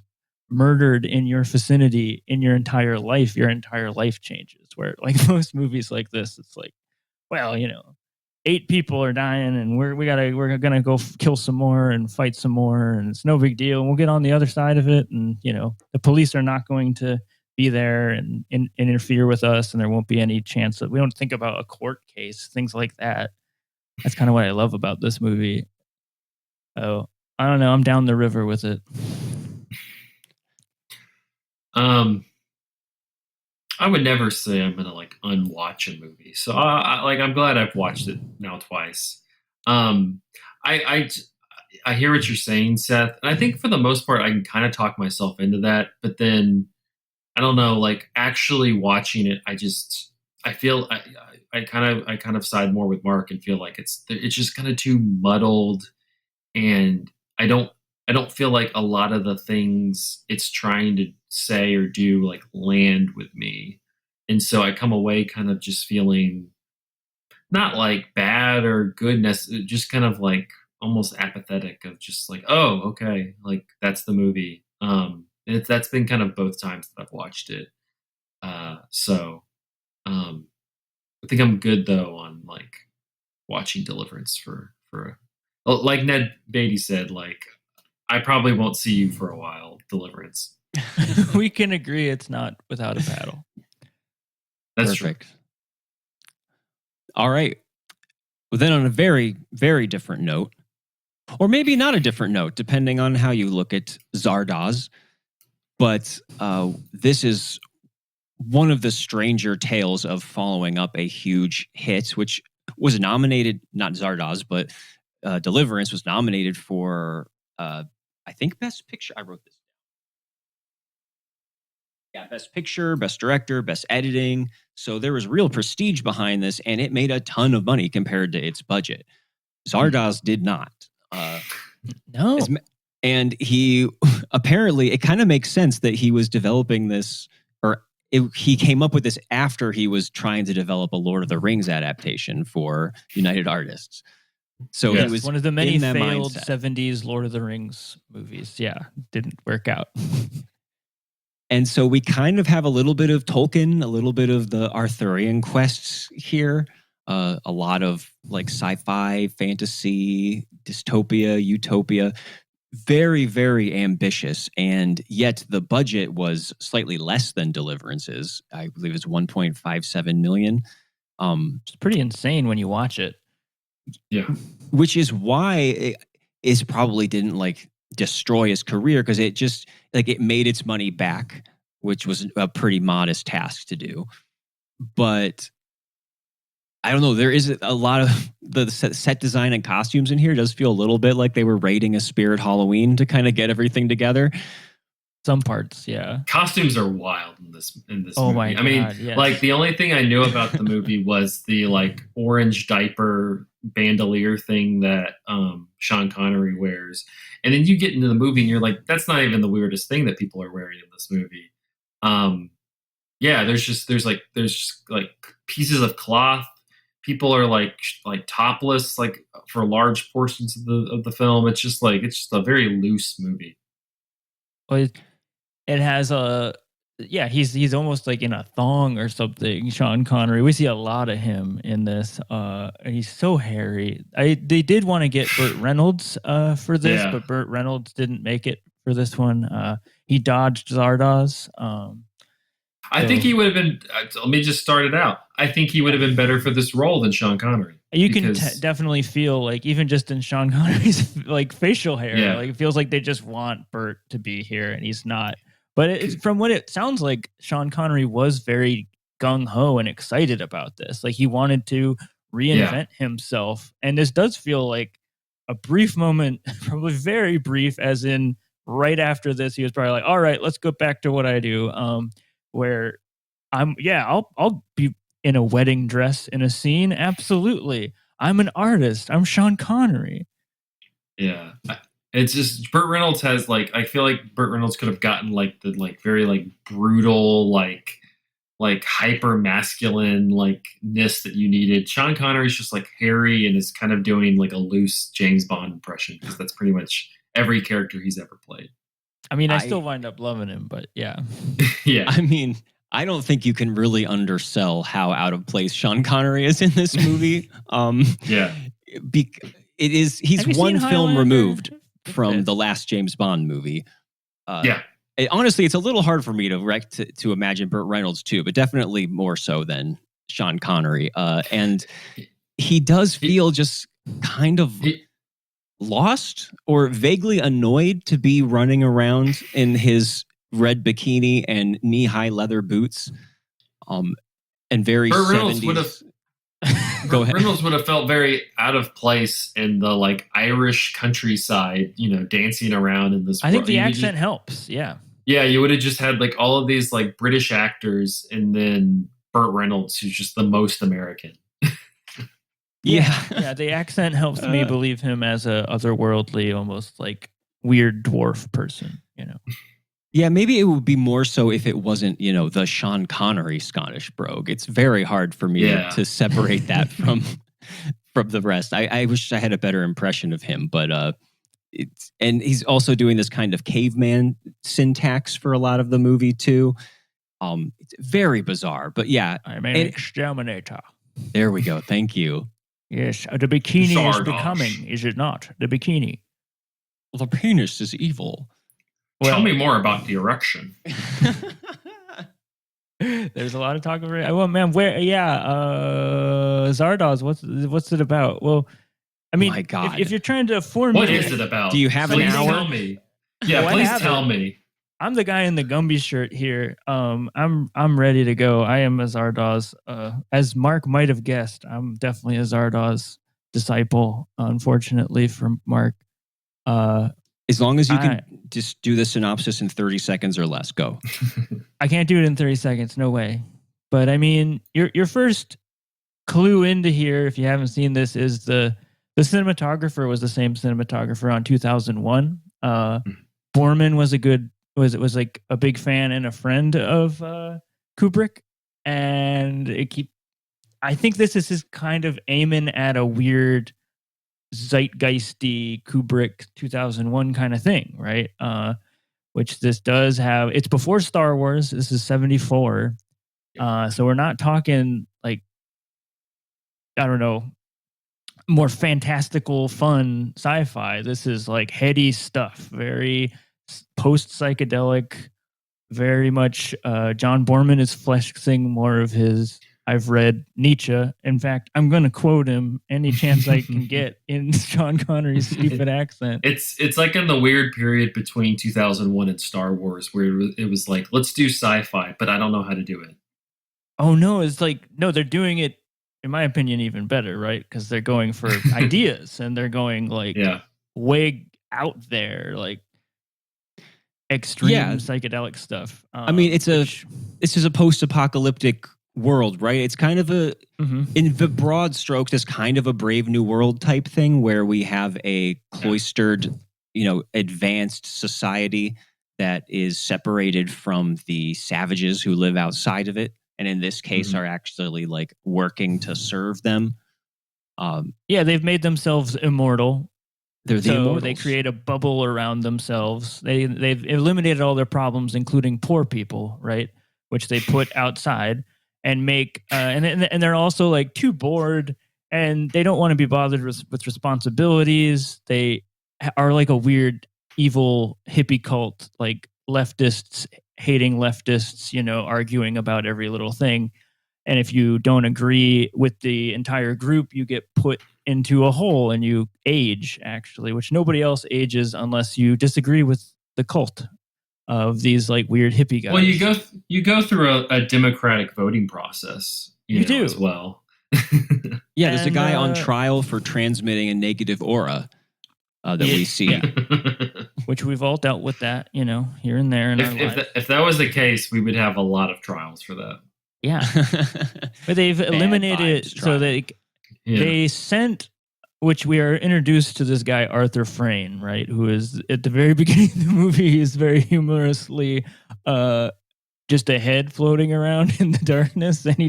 murdered in your vicinity in your entire life changes. Where like most movies like this, it's like, well, 8 people are dying and we're gonna go kill some more and fight some more and it's no big deal and we'll get on the other side of it, and the police are not going to be there and interfere with us, and there won't be any chance that we don't think about a court case, things like that. That's kind of what I love about this movie. Oh, I don't know, I'm down the river with it. I would never say I'm gonna like unwatch a movie. So I'm glad I've watched it now twice. I hear what you're saying, Seth, and I think for the most part I can kind of talk myself into that. But then I don't know, like actually watching it, I feel I kind of side more with Mark and feel like it's just kind of too muddled, and I don't feel like a lot of the things it's trying to say or do like land with me. And so I come away kind of just feeling not like bad or goodness, just kind of like almost apathetic of just like, oh, okay, like that's the movie. And that's been kind of both times that I've watched it. So I think I'm good though on like watching Deliverance for like Ned Beatty said, like I probably won't see you for a while, Deliverance. We can agree it's not without a paddle. That's perfect. True. All right. Well, then on a very, very different note, or maybe not a different note, depending on how you look at Zardoz, but this is one of the stranger tales of following up a huge hit, which was nominated, not Zardoz, but Deliverance was nominated for, I think, Best Picture. I wrote this. Yeah, Best Picture, Best Director, Best Editing. So there was real prestige behind this, and it made a ton of money compared to its budget. Zardoz did not. No. And he apparently, it kind of makes sense that he was developing this, or he came up with this after he was trying to develop a Lord of the Rings adaptation for United Artists. So yes, he was one of the many failed mindset. 70s Lord of the Rings movies. Yeah, didn't work out. And so we kind of have a little bit of Tolkien, a little bit of the Arthurian quests here, a lot of like sci-fi, fantasy, dystopia, utopia. Very, very ambitious. And yet the budget was slightly less than Deliverance's. I believe it's 1.57 million. It's pretty insane when you watch it. Yeah. Which is why it probably didn't like destroy his career, because it just like it made its money back, which was a pretty modest task to do. But I don't know, there is a lot of the set design and costumes in here does feel a little bit like they were raiding a Spirit Halloween to kind of get everything together. Some parts, yeah. Costumes are wild in this oh movie. My God, I mean, yes. Like the only thing I knew about the movie was the like orange diaper bandolier thing that Sean Connery wears. And then you get into the movie and you're like, that's not even the weirdest thing that people are wearing in this movie. Yeah, there's just like pieces of cloth. People are like topless, like for large portions of the film. It's just a very loose movie. Well, it has a he's almost like in a thong or something. Sean Connery, we see a lot of him in this. He's so hairy. They did want to get Burt Reynolds for this, but Burt Reynolds didn't make it for this one. He dodged Zardoz. I think he would have been. Let me just start it out. I think he would have been better for this role than Sean Connery. You can definitely feel like even just in Sean Connery's like facial hair, like it feels like they just want Burt to be here and he's not. But it's from what it sounds like, Sean Connery was very gung ho and excited about this. Like he wanted to reinvent himself, and this does feel like a brief moment, probably very brief, as in right after this, he was probably like, "All right, let's go back to what I do." Where I'll be in a wedding dress in a scene. Absolutely. I'm an artist. I'm Sean Connery. Yeah. It's just Burt Reynolds has I feel like Burt Reynolds could have gotten the very brutal, hyper masculine ness that you needed. Sean Connery's just hairy and is kind of doing a loose James Bond impression, because that's pretty much every character he's ever played. I mean, I still wind up loving him, but yeah. Yeah. I mean, I don't think you can really undersell how out of place Sean Connery is in this movie. Yeah. He's one film removed from the last James Bond movie. Honestly, it's a little hard for me to imagine Burt Reynolds too, but definitely more so than Sean Connery. And he does feel just kind of lost or vaguely annoyed to be running around in his red bikini and knee-high leather boots, and very Burt 70s. Go ahead. Reynolds would have felt very out of place in the Irish countryside, dancing around in this. I think the accent helps. Yeah. Yeah, you would have just had all of these British actors, and then Burt Reynolds, who's just the most American. Yeah. The accent helps me believe him as a otherworldly, almost weird dwarf person. Yeah, maybe it would be more so if it wasn't, the Sean Connery Scottish brogue. It's very hard for me to separate that from the rest. I wish I had a better impression of him, but and he's also doing this kind of caveman syntax for a lot of the movie too. It's very bizarre, but yeah. I'm an exterminator. There we go. Thank you. Yes, the bikini Zardoz. is becoming, is it not? The bikini. The penis is evil. Tell me more about the erection. There's a lot of talk over it. Well, man, Zardoz, what's it about? Well, I mean, my God. If you're trying to formulate, what is it about? Do you have an hour? Tell me. Yeah, please tell me. I'm the guy in the Gumby shirt here. I'm ready to go. I am a Zardoz. As Mark might have guessed, I'm definitely a Zardoz disciple. Unfortunately for Mark. As long as you can just do the synopsis in 30 seconds or less, go. I can't do it in 30 seconds. No way. But I mean, your first clue into here, if you haven't seen this, is the cinematographer was the same cinematographer on 2001. Boorman was a big fan and a friend of Kubrick, and I think this is his kind of aiming at a weird zeitgeisty Kubrick 2001 kind of thing, right? Which this does have. It's before Star Wars. This is 74. So we're not talking I don't know, more fantastical, fun sci-fi. This is heady stuff, very post-psychedelic, very much John Boorman is flexing more of his. I've read Nietzsche. In fact, I'm going to quote him any chance I can get in Sean Connery's stupid accent. It's in the weird period between 2001 and Star Wars, where it was let's do sci-fi, but I don't know how to do it. Oh no, it's no, they're doing it, in my opinion, even better, right? Because they're going for ideas and they're going way out there, extreme psychedelic stuff. I mean, this is a post-apocalyptic world, right? It's kind of in the broad strokes, it's kind of a Brave New World type thing where we have a cloistered, advanced society that is separated from the savages who live outside of it. And in this case are actually working to serve them. They've made themselves immortal. They're the immortals. They create a bubble around themselves. They've eliminated all their problems, including poor people, right? Which they put outside and make, and they're also too bored, and they don't want to be bothered with responsibilities. They are a weird, evil hippie cult, leftists hating leftists, arguing about every little thing. And if you don't agree with the entire group, you get put into a hole and you age, actually, which nobody else ages unless you disagree with the cult of these like weird hippie guys. Well, you go through a democratic voting process, You do. as well. Yeah, there's a guy on trial for transmitting a negative aura that we see. Which we've all dealt with that, here and there in our lives. If that was the case, we would have a lot of trials for that. Yeah. But they've eliminated it so they sent, which we are introduced to this guy, Arthur Frayne, right? Who is at the very beginning of the movie, he's very humorously just a head floating around in the darkness. And he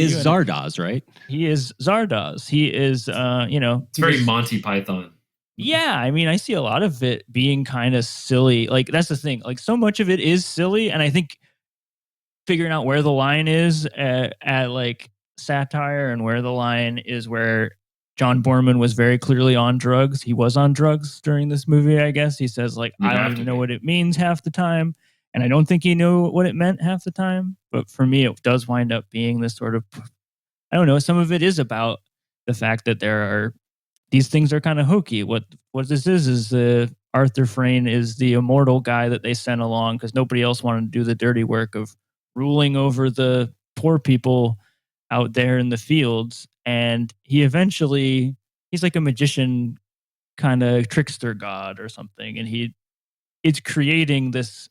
is Zardoz, right? He is Zardoz. He is, it's very Monty Python. Yeah, I mean, I see a lot of it being kind of silly. Like, that's the thing. Like, so much of it is silly, and I think figuring out where the line is at like satire and where the line is where John Boorman was very clearly on drugs. He was on drugs during this movie, I guess. He says, like, I don't even know what it means half the time, and I don't think he knew what it meant half the time. But for me, it does wind up being this sort of, I don't know, some of it is about the fact that these things are kind of hokey. What this is Arthur Frayne is the immortal guy that they sent along because nobody else wanted to do the dirty work of ruling over the poor people out there in the fields. And he's like a magician kind of trickster god or something. And it's creating this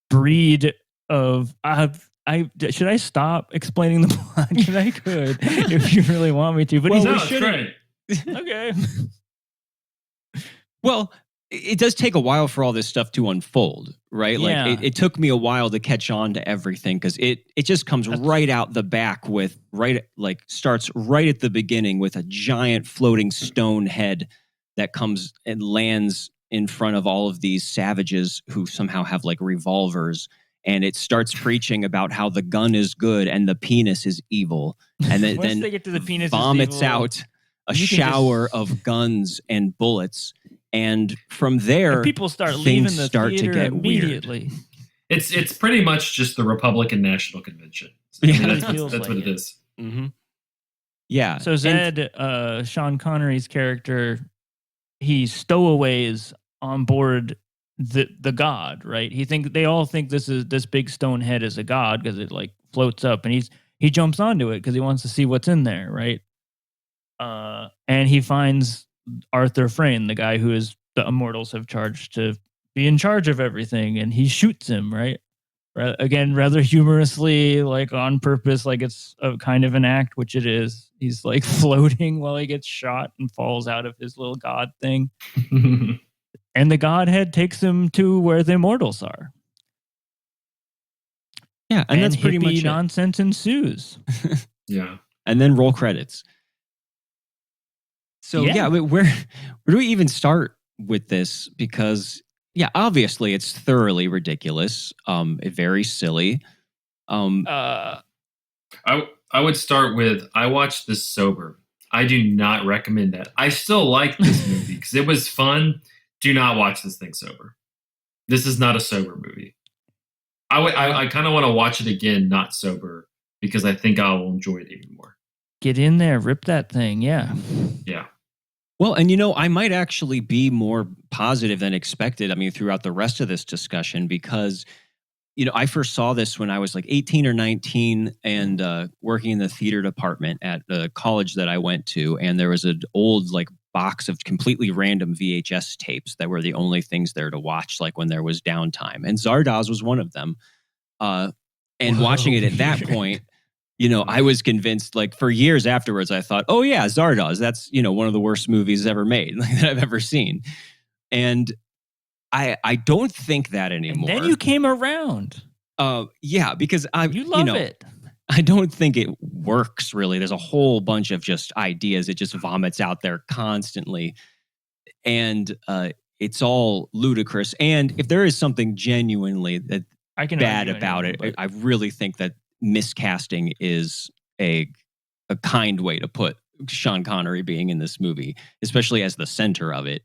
breed of, should I stop explaining the plot? I could, if you really want me to, but we shouldn't. Okay. Well, it does take a while for all this stuff to unfold, right? Yeah. Like it took me a while to catch on to everything because it just comes right out the back starts right at the beginning with a giant floating stone head that comes and lands in front of all of these savages who somehow have like revolvers. And it starts preaching about how the gun is good and the penis is evil. And then they get to the penis vomits out a shower of guns and bullets. And from there, and people start leaving the start theater to get immediately. Weird. It's pretty much just the Republican National Convention. That's what it is. Mm-hmm. Yeah. So Zed, Sean Connery's character, he stowaways on board the god, right? They all think this big stone head is a god because it like floats up, and he jumps onto it because he wants to see what's in there, right? And he finds Arthur Frayne, the guy who is the Immortals have charged to be in charge of everything, and he shoots him, right? Again, rather humorously, like on purpose, like it's a kind of an act, which it is. He's like floating while he gets shot and falls out of his little god thing. And the godhead takes him to where the Immortals are. Yeah, and that's pretty much nonsense ensues. Yeah. And then roll credits. So where do we even start with this? Because obviously it's thoroughly ridiculous, very silly. I would start with, I watched this sober. I do not recommend that. I still like this movie because it was fun. Do not watch this thing sober. This is not a sober movie. I kind of want to watch it again, not sober, because I think I will enjoy it even more. Get in there, rip that thing, yeah. Yeah. Well, and I might actually be more positive than expected. I mean, throughout the rest of this discussion, because, I first saw this when I was like 18 or 19 and working in the theater department at the college that I went to. And there was an old like box of completely random VHS tapes that were the only things there to watch, like when there was downtime. And Zardoz was one of them. And watching it at that point, I was convinced, like for years afterwards, I thought, oh yeah, Zardoz, that's, one of the worst movies ever made that I've ever seen. And I don't think that anymore. And then you came around. Yeah, because you love it. I don't think it works really. There's a whole bunch of just ideas it just vomits out there constantly. And it's all ludicrous. And if there is something genuinely bad about it, I really think that miscasting is a kind way to put Sean Connery being in this movie, especially as the center of it.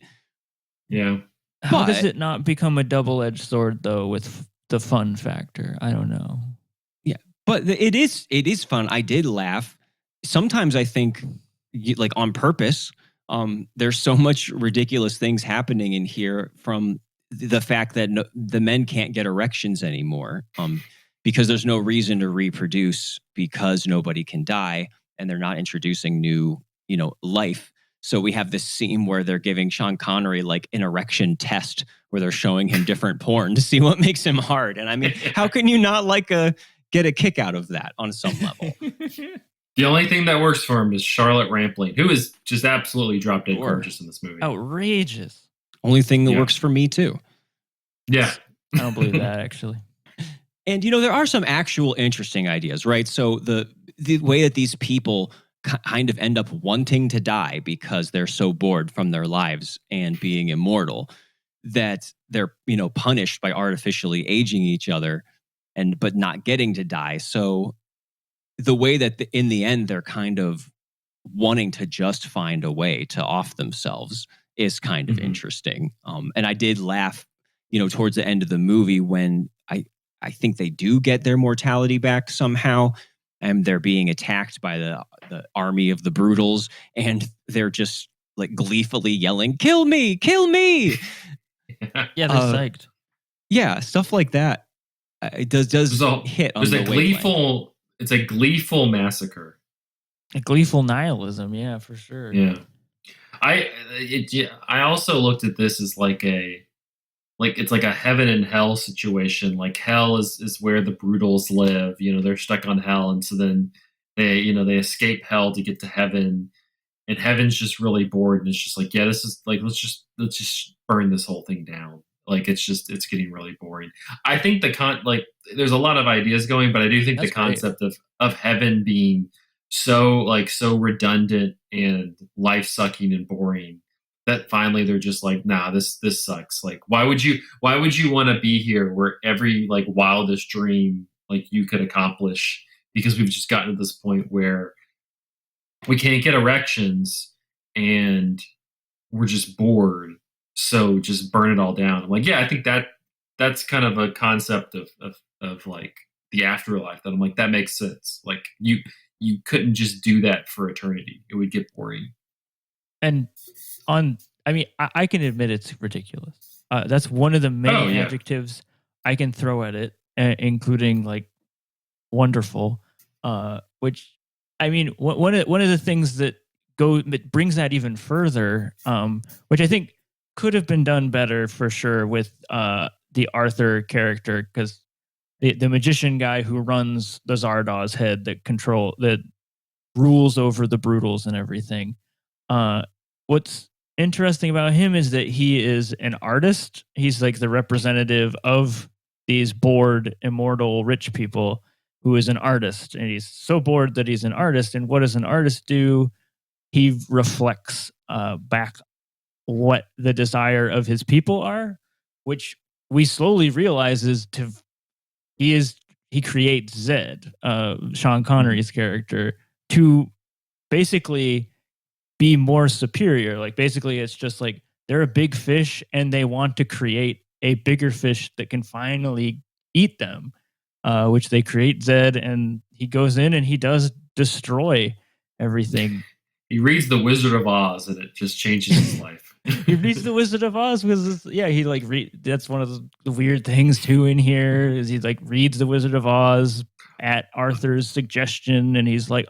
Yeah. How does But- it not become a double-edged sword though with the fun factor? I don't know. But it is fun. I did laugh. Sometimes I think, like on purpose. There's so much ridiculous things happening in here, from the fact that the men can't get erections anymore, because there's no reason to reproduce, because nobody can die, and they're not introducing new, life. So we have this scene where they're giving Sean Connery like an erection test, where they're showing him different porn to see what makes him hard. And I mean, how can you not get a kick out of that on some level? The only thing that works for him is Charlotte Rampling, who is just absolutely drop dead Sure. gorgeous in this movie. Outrageous. Only thing that works for me too. Yeah. I don't believe that actually. And there are some actual interesting ideas, right? So the way that these people kind of end up wanting to die because they're so bored from their lives and being immortal, that they're punished by artificially aging each other, but not getting to die. So the way that in the end they're kind of wanting to just find a way to off themselves is kind of interesting. And I did laugh, towards the end of the movie, when I think they do get their mortality back somehow, and they're being attacked by the army of the Brutals, and they're just like gleefully yelling, "Kill me! Kill me!" Yeah, they're psyched. Yeah, stuff like that. It does hit on the wavelength. It's a gleeful massacre. A gleeful nihilism, yeah, for sure. Yeah. I also looked at this as it's like a heaven and hell situation. Like hell is where the Brutals live. They're stuck on hell, and so then they escape hell to get to heaven, and heaven's just really bored, and it's just like, yeah, this is like, let's just burn this whole thing down. Like it's getting really boring. I think there's a lot of ideas going, but I do think the concept of heaven being so redundant and life sucking and boring, that finally they're just like, nah, this sucks. Like, why would you want to be here where every like wildest dream like you could accomplish, because we've just gotten to this point where we can't get erections and we're just bored. So just burn it all down. I'm like, yeah, I think that's kind of a concept of like the afterlife that I'm like, that makes sense. Like you couldn't just do that for eternity. It would get boring. And I can admit it's ridiculous. That's one of the many adjectives I can throw at it, including like wonderful. Which, I mean, one of the things that brings that even further, which I think could have been done better for sure with the Arthur character, because the magician guy who runs the Zardoz head that rules over the Brutals and everything. What's interesting about him is that he is an artist. He's like the representative of these bored, immortal, rich people, who is an artist. And he's so bored that he's an artist. And what does an artist do? He reflects back what the desire of his people are, which we slowly realize he creates Zed, Sean Connery's character, to basically be more superior. Like basically it's just like they're a big fish and they want to create a bigger fish that can finally eat them, which they create Zed, and he goes in and he does destroy everything. He reads The Wizard of Oz and it just changes his life. He reads The Wizard of Oz because he like that's one of the weird things too in here, is he like reads The Wizard of Oz at Arthur's suggestion, and he's like,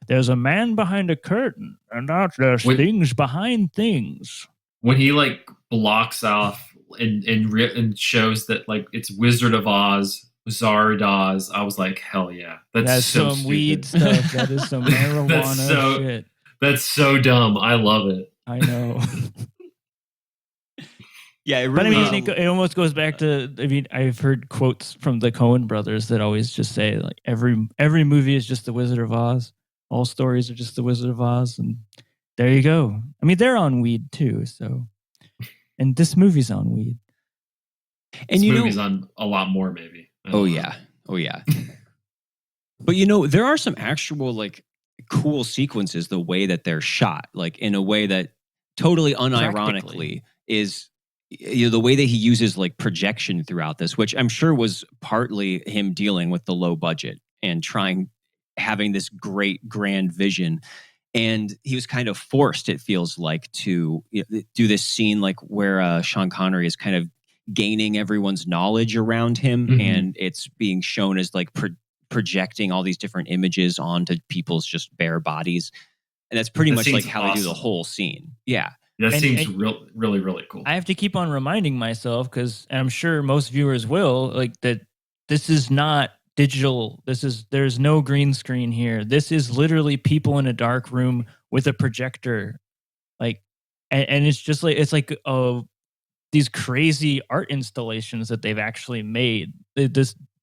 there's a man behind a curtain, and there's things behind things. When he like blocks off and shows that like it's Wizard of Oz, Zardoz, I was like, hell yeah, that's so some stupid. Weed stuff. That is some marijuana shit. That's so dumb. I love it. I know. Yeah, it really, but I mean, it almost goes back to. I mean, I've heard quotes from the Coen brothers that always just say like every movie is just the Wizard of Oz. All stories are just the Wizard of Oz, and there you go. I mean, they're on weed too, so. And this movie's on weed. And this movie's on a lot more, maybe. Oh yeah. But there are some actual like cool sequences, the way that they're shot, like in a way that totally unironically is the way that he uses like projection throughout this, which I'm sure was partly him dealing with the low budget and having this great grand vision. And he was kind of forced, it feels like, to do this scene like where Sean Connery is kind of gaining everyone's knowledge around him, and it's being shown as like projecting all these different images onto people's just bare bodies. And that's pretty much like how they do the whole scene. Yeah. That seems really, really cool. I have to keep on reminding myself, because I'm sure most viewers will, like, that this is not digital. There's no green screen here. This is literally people in a dark room with a projector. Like, and it's just like, it's like these crazy art installations that they've actually made.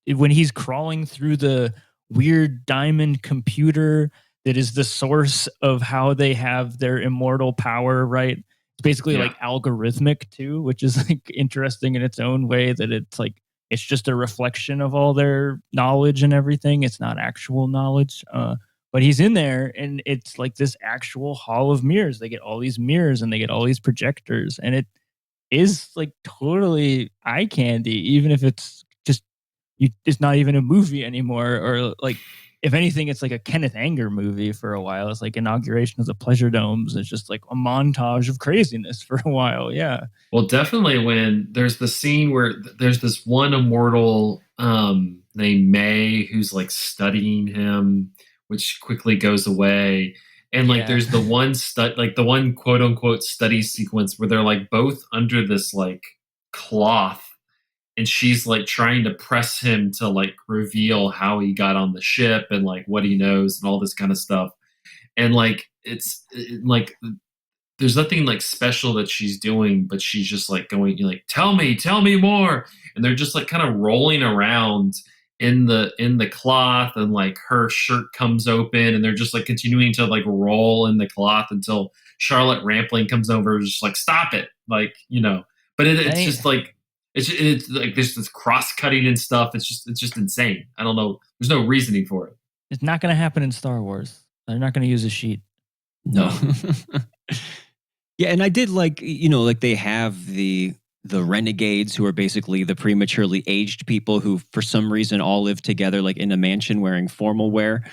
When he's crawling through the weird diamond computer that is the source of how they have their immortal power, right? It's basically like algorithmic too, which is like interesting in its own way, that it's like, it's just a reflection of all their knowledge and everything. It's not actual knowledge. But he's in there, and it's like this actual hall of mirrors. They get all these mirrors and they get all these projectors, and it is like totally eye candy, even if it's just, it's not even a movie anymore, or like, if anything, it's like a Kenneth Anger movie for a while. It's like inauguration of the Pleasure Domes. It's just like a montage of craziness for a while. Yeah. Well, definitely when there's the scene where there's this one immortal named May who's like studying him, which quickly goes away. And like there's the one quote unquote study sequence where they're like both under this like cloth, and she's like trying to press him to like reveal how he got on the ship and like what he knows and all this kind of stuff. And like like there's nothing like special that she's doing, but she's just like going, like, tell me more. And they're just like kind of rolling around in the cloth, and like her shirt comes open, and they're just like continuing to like roll in the cloth until Charlotte Rampling comes over and just like, stop it. Like, but it's just like, it's like there's this cross-cutting and stuff. It's just insane. I don't know. There's no reasoning for it. It's not going to happen in Star Wars. They're not going to use a sheet. No. Yeah, and I did like, like they have the renegades, who are basically the prematurely aged people who for some reason all live together like in a mansion wearing formal wear.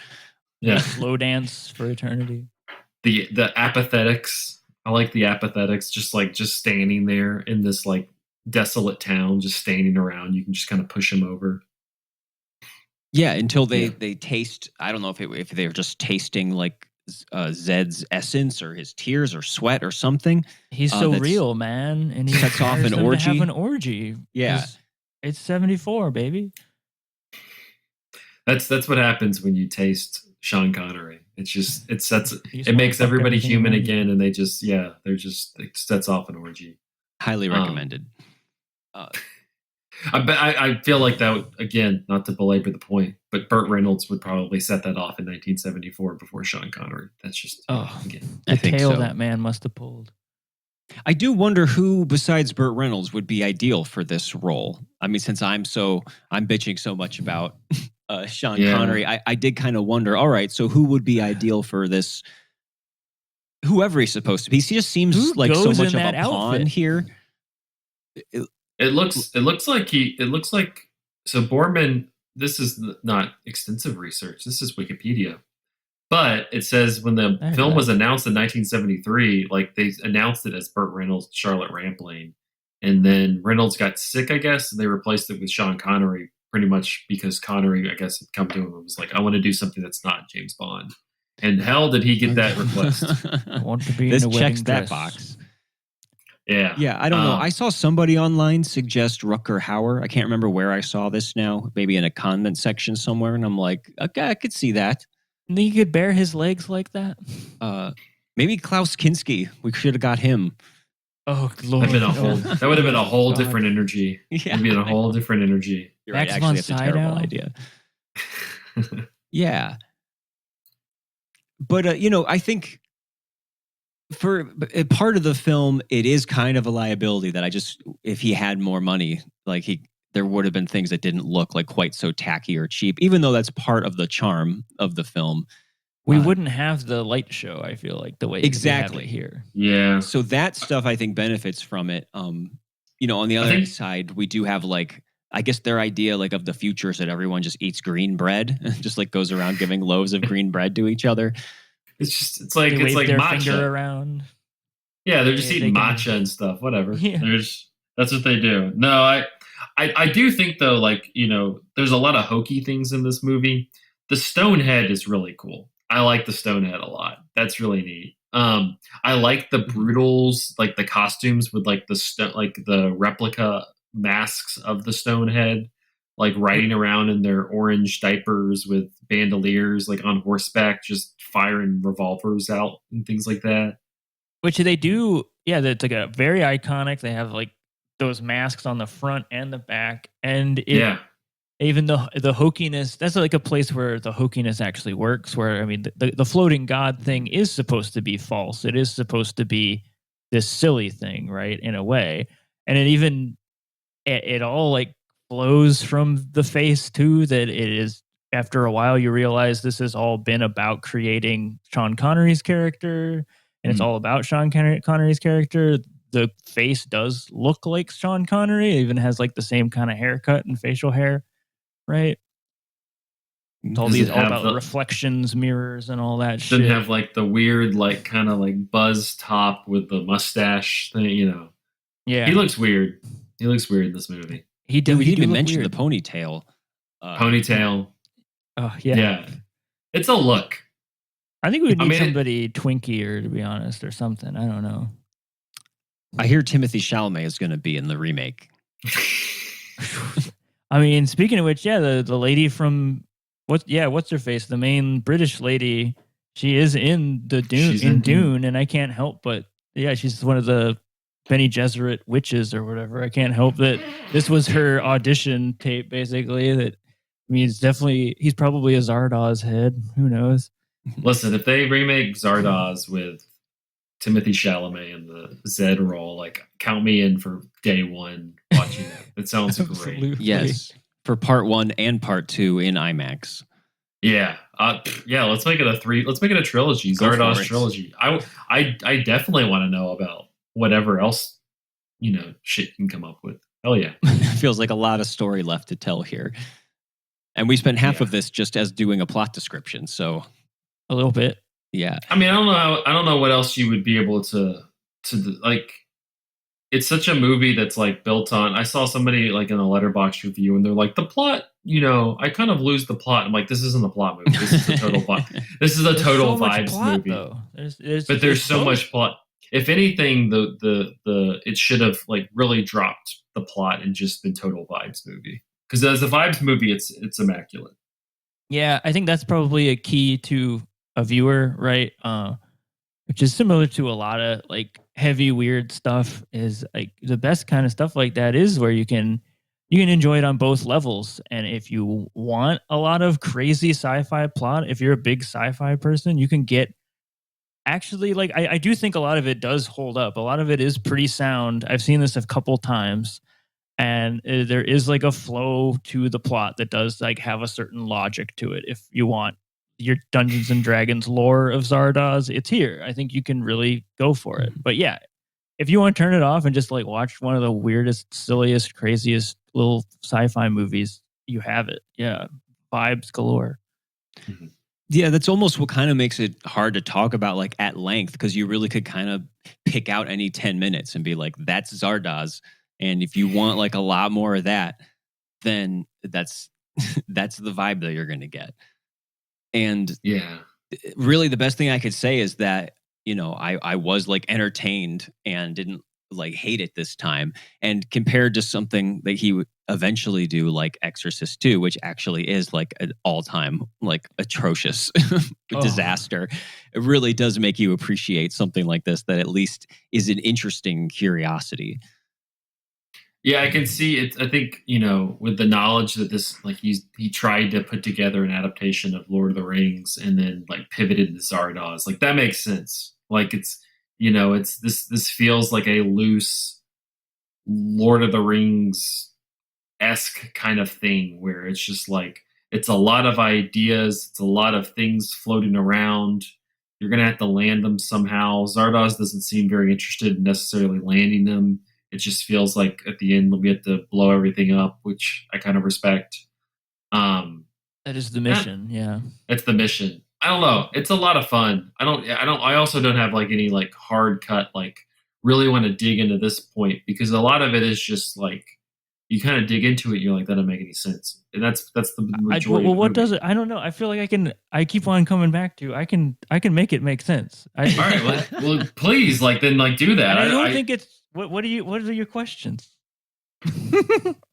Yeah. Slow dance for eternity. The apathetics. I like the apathetics, just standing there in this like desolate town, just standing around. You can just kind of push them over. Yeah, until they taste. I don't know if they're just tasting like Zed's essence or his tears or sweat or something. He's so real, man, and he sets off an orgy. To have an orgy. Yeah, it's 74, baby. That's what happens when you taste Sean Connery. It makes everybody human again, and it sets off an orgy. Highly recommended. I feel like that would, again, not to belabor the point, but Burt Reynolds would probably set that off in 1974 before Sean Connery. That's just again, the tail that man must have pulled. I do wonder who besides Burt Reynolds would be ideal for this role. I mean, since I'm bitching so much about Sean Connery, I did kind of wonder, all right, so who would be ideal for this? Whoever he's supposed to be. He just seems like so much of a pawn here. It looks like so Boorman. This is not extensive research. This is Wikipedia, but it says when the film was announced in 1973, like they announced it as Burt Reynolds, Charlotte Rampling, and then Reynolds got sick, I guess, and they replaced it with Sean Connery, pretty much because Connery, I guess, had come to him and was like, "I want to do something that's not James Bond." And hell, did he get that request? I want to be this in a checks dress. that box. Yeah, I don't know. I saw somebody online suggest Rutger Hauer. I can't remember where I saw this now. Maybe in a comment section somewhere, and I'm like, okay, I could see that. And he could bare his legs like that. Maybe Klaus Kinski. We should have got him. Oh Lord, that would have been a whole different energy. Yeah, it'd be a whole different energy. You're right. Actually, that's a terrible idea. Yeah, but I think. For part of the film, it is kind of a liability that if he had more money, like there would have been things that didn't look like quite so tacky or cheap, even though that's part of the charm of the film. We wouldn't have the light show, I feel like, the way exactly we have it here. Yeah. So that stuff I think benefits from it. on the I other think side, we do have like, I guess their idea like of the future is that everyone just eats green bread, just like goes around giving loaves of green bread to each other. it's They like wave their matcha. finger around. Yeah, they're just They eating can, matcha and stuff. Whatever. yeah. That's what they do. No, I do think though, like there's a lot of hokey things in this movie. The stone head is really cool. I like the stone head a lot. That's really neat. I like the brutals, like the costumes with like like the replica masks of the stone head, like riding around in their orange diapers with bandoliers, like on horseback, just firing revolvers out and things like that. Which they do, yeah, that's like a very iconic. They have like those masks on the front and the back. And Yeah. even the hokiness, that's like a place where the hokiness actually works. Where, I mean, the floating god thing is supposed to be false. It is supposed to be this silly thing, right? In a way. And it all like flows from the face too, that it is, after a while you realize this has all been about creating Sean Connery's character, and it's all about Sean Connery's character. The face does look like Sean Connery. It even has like the same kind of haircut and facial hair, right? It's all Does it all have about reflections, mirrors, and all that shit. Doesn't have like the weird, like kind of like buzz top with the mustache thing, Yeah, He looks weird. He looks weird in this movie. We didn't even mention the ponytail. Ponytail. Oh yeah. Yeah. It's a look. I think we would need somebody twinkier, to be honest, or something. I don't know. I hear Timothy Chalamet is going to be in the remake. I mean, speaking of which, yeah, the lady from what's her face? The main British lady. She is in the Dune, and I can't help but she's one of the Bene Gesserit witches or whatever. I can't help that this was her audition tape, basically. That, I mean, he's probably a Zardoz head. Who knows? Listen, if they remake Zardoz with Timothy Chalamet in the Zed role, like count me in for day one watching it. It sounds great. Yes, for part 1 and part 2 in IMAX. Yeah, let's make it a trilogy, Zardoz trilogy. I definitely want to know about whatever else shit you can come up with. Hell yeah. Feels like a lot of story left to tell here, and we spent half of this just as doing a plot description, so a little bit. Yeah. I mean, I don't know what else you would be able to like. It's such a movie that's like built on. I saw somebody like in a Letterboxd review, and they're like, the plot. I kind of lose the plot. I'm like, this isn't a plot movie. This is a total plot. This is a total vibes movie. Though. There's so much plot. If anything, the it should have like really dropped the plot and just been total vibes movie. Because as a vibes movie, it's immaculate. Yeah, I think that's probably a key to a viewer, right? Which is similar to a lot of like heavy weird stuff. Is like the best kind of stuff like that is where you can enjoy it on both levels. And if you want a lot of crazy sci-fi plot, if you're a big sci-fi person, you can get actually like I do think a lot of it does hold up. A lot of it is pretty sound. I've seen this a couple times. And there is like a flow to the plot that does like have a certain logic to it. If you want your Dungeons and Dragons lore of Zardoz, it's here. I think you can really go for it. But yeah, if you want to turn it off and just like watch one of the weirdest, silliest, craziest little sci-fi movies, you have it. Yeah, vibes galore. Mm-hmm. Yeah, that's almost what kind of makes it hard to talk about like at length, because you really could kind of pick out any 10 minutes and be like, that's Zardoz. And if you want like a lot more of that, then that's the vibe that you're going to get. And yeah, really the best thing I could say is that, I was like entertained and didn't like hate it this time. And compared to something that he would eventually do like Exorcist 2, which actually is like an all-time like atrocious disaster, it really does make you appreciate something like this that at least is an interesting curiosity. Yeah, I can see it. I think, with the knowledge that this, like he tried to put together an adaptation of Lord of the Rings and then like pivoted to Zardoz, like that makes sense. Like it's this feels like a loose Lord of the Rings-esque kind of thing where it's just like, it's a lot of ideas. It's a lot of things floating around. You're going to have to land them somehow. Zardoz doesn't seem very interested in necessarily landing them. It just feels like at the end we have to blow everything up, which I kind of respect. That is the mission. Yeah. It's the mission. I don't know. It's a lot of fun. I also don't have like any like hard cut, like really want to dig into this point, because a lot of it is just like, you kind of dig into it and you're like, that doesn't make any sense. And that's the majority. Well, what does it? I don't know. I feel like I keep on coming back to, I can make it make sense. All right. Well, please, like, then like do that. I don't think it's, what are your questions?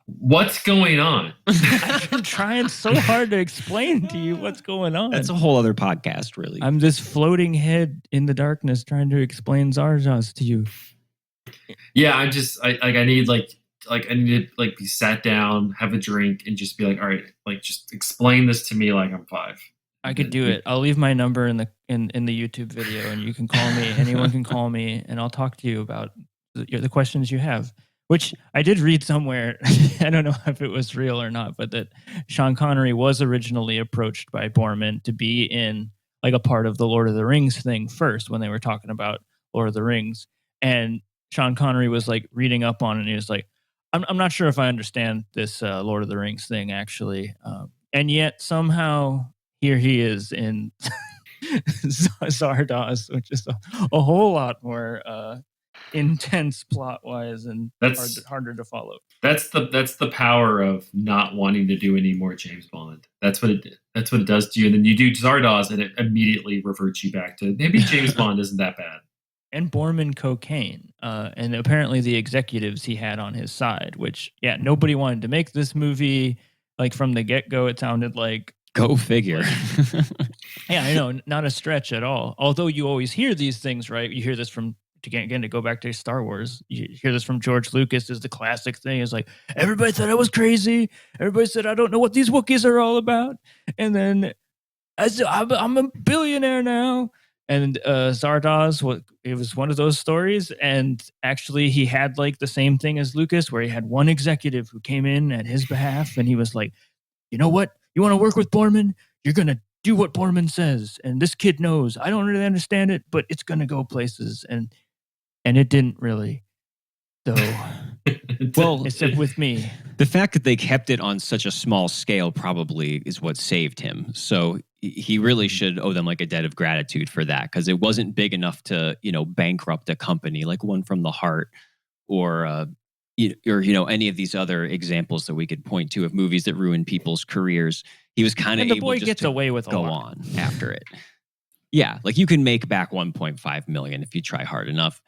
What's going on? I've been trying so hard to explain to you what's going on. That's a whole other podcast, really. I'm this floating head in the darkness trying to explain Zardoz to you. Yeah, I need to be sat down, have a drink, and just be like, all right, like just explain this to me like I'm 5. I could do it. I'll leave my number in the YouTube video, and you can call me. Anyone can call me, and I'll talk to you about the questions you have. Which I did read somewhere. I don't know if it was real or not, but that Sean Connery was originally approached by Boorman to be in like a part of the Lord of the Rings thing first, when they were talking about Lord of the Rings. And Sean Connery was like reading up on it, and he was like, I'm not sure if I understand this Lord of the Rings thing, actually. And yet somehow here he is in Zardoz, which is a whole lot more intense plot wise, and that's harder to follow. That's the power of not wanting to do any more James Bond. That's what it does to you. And then you do Zardoz, and it immediately reverts you back to maybe James Bond isn't that bad. And Boorman cocaine, and apparently the executives he had on his side, which nobody wanted to make this movie. Like from the get-go, it sounded like, go figure. Yeah, I know, not a stretch at all. Although you always hear these things, right? You hear this from, to go back to Star Wars, you hear this from George Lucas, is the classic thing. Is like, everybody thought I was crazy. Everybody said I don't know what these Wookiees are all about. And then I said, I'm a billionaire now. And Zardoz, it was one of those stories. And actually, he had like the same thing as Lucas, where he had one executive who came in at his behalf, and he was like, you know what? You want to work with Boorman? You're going to do what Boorman says. And this kid knows. I don't really understand it, but it's going to go places. And it didn't really, though. Well, except with me. The fact that they kept it on such a small scale probably is what saved him. So he really should owe them like a debt of gratitude for that, because it wasn't big enough to, bankrupt a company like One from the Heart or any of these other examples that we could point to of movies that ruin people's careers. He was kind of able the boy gets away with go on after it. Yeah, like you can make back 1.5 million if you try hard enough.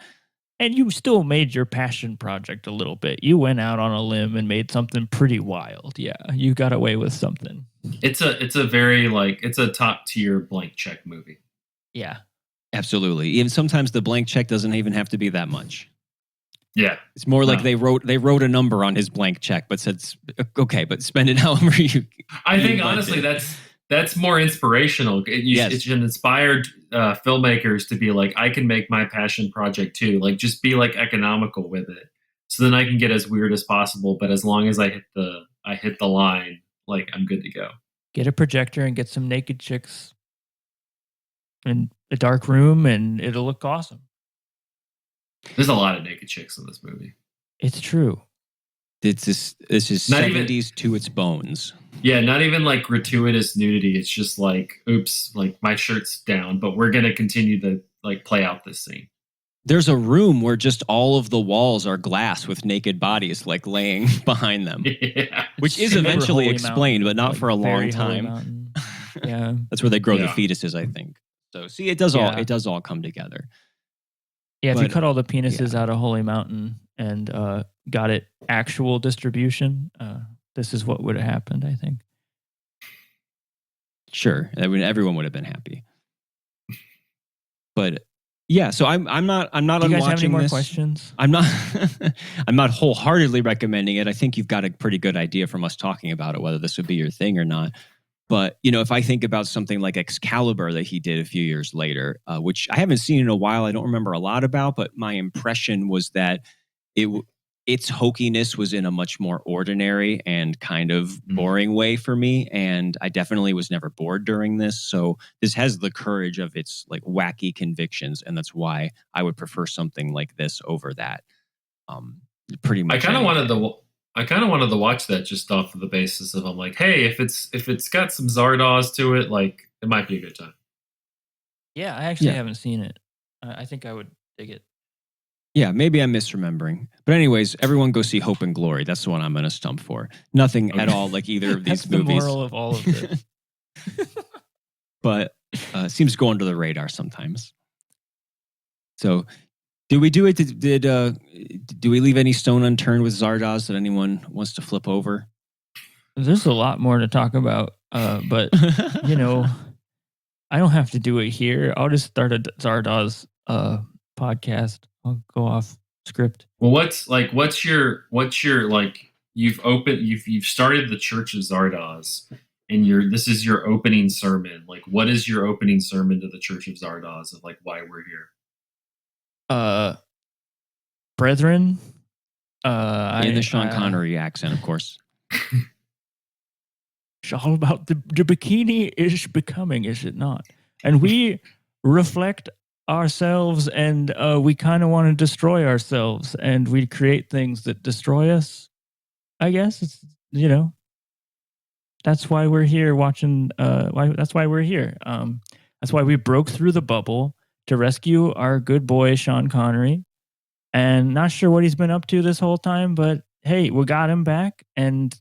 And you still made your passion project a little bit. You went out on a limb and made something pretty wild. Yeah, you got away with something. It's a very it's a top tier blank check movie. Yeah, absolutely. Even sometimes the blank check doesn't even have to be that much. Yeah, it's more like they wrote a number on his blank check, but said, okay, but spend it however you. I think honestly that's more inspirational. It should inspire filmmakers to be like, I can make my passion project too. Like, just be like economical with it, so then I can get as weird as possible. But as long as I hit the line, like I'm good to go. Get a projector and get some naked chicks in a dark room, and it'll look awesome. There's a lot of naked chicks in this movie. It's true. This is 70s to its bones. Yeah, not even like gratuitous nudity. It's just like, oops, like my shirt's down, but we're going to continue to like play out this scene. There's a room where just all of the walls are glass with naked bodies like laying behind them. Yeah. Which is eventually explained, but not for a long time. Yeah. That's where they grow the fetuses, I think. So see, it does all come together. Yeah, if you cut all the penises out of Holy Mountain and got it actual distribution, this is what would have happened, I think. Sure, everyone would have been happy. But yeah, so I'm not. Do you guys have any more questions? I'm not wholeheartedly recommending it. I think you've got a pretty good idea from us talking about it, whether this would be your thing or not. But, if I think about something like Excalibur that he did a few years later, which I haven't seen in a while, I don't remember a lot about, but my impression was that its hokiness was in a much more ordinary and kind of boring way for me. And I definitely was never bored during this. So this has the courage of its like wacky convictions. And that's why I would prefer something like this over that. pretty much. I kind of anything. wanted to watch that just off of the basis of I'm like, hey, if it's got some Zardoz to it, like it might be a good time. Yeah, I actually Yeah. haven't seen it. I think I would dig it. Yeah, maybe I'm misremembering. But anyways, everyone go see Hope and Glory. That's the one I'm going to stump for. Nothing at Okay. all like either of these That's the movies. moral of all of this. But seems to go under the radar sometimes. So, did we do it? Did we leave any stone unturned with Zardoz that anyone wants to flip over? There's a lot more to talk about, but you know, I don't have to do it here. I'll just start a Zardoz podcast. I'll go off script. Well, what's your like you've started the Church of Zardoz, and this is your opening sermon. Like, what is your opening sermon to the Church of Zardoz of like why we're here? Brethren, in the Sean Connery accent, of course. It's all about the bikini is becoming, is it not? And we reflect ourselves, and we kind of want to destroy ourselves, and we create things that destroy us. I guess it's, you know, that's why we're here watching. That's why we're here. That's why we broke through the bubble to rescue our good boy Sean Connery. And not sure what he's been up to this whole time, but hey, we got him back. And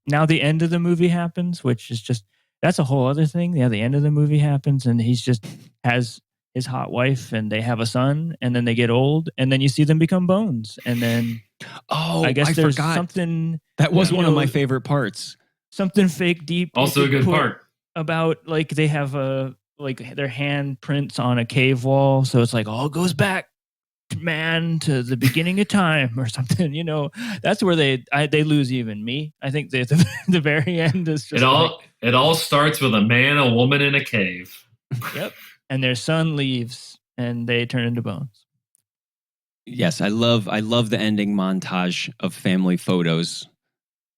now the end of the movie happens, which is just, that's a whole other thing. Yeah, the end of the movie happens, and he's just has his hot wife, and they have a son, and then they get old, and then you see them become bones. And then I guess there's forgot. something That was one of my favorite parts. Something fake deep. Also a good part about like they have like their hand prints on a cave wall, so it's like all goes back, man, to the beginning of time or something. You know, that's where they lose even me. I think the very end is just it all starts with a man, a woman in a cave. Yep, and their son leaves, and they turn into bones. Yes, I love the ending montage of family photos.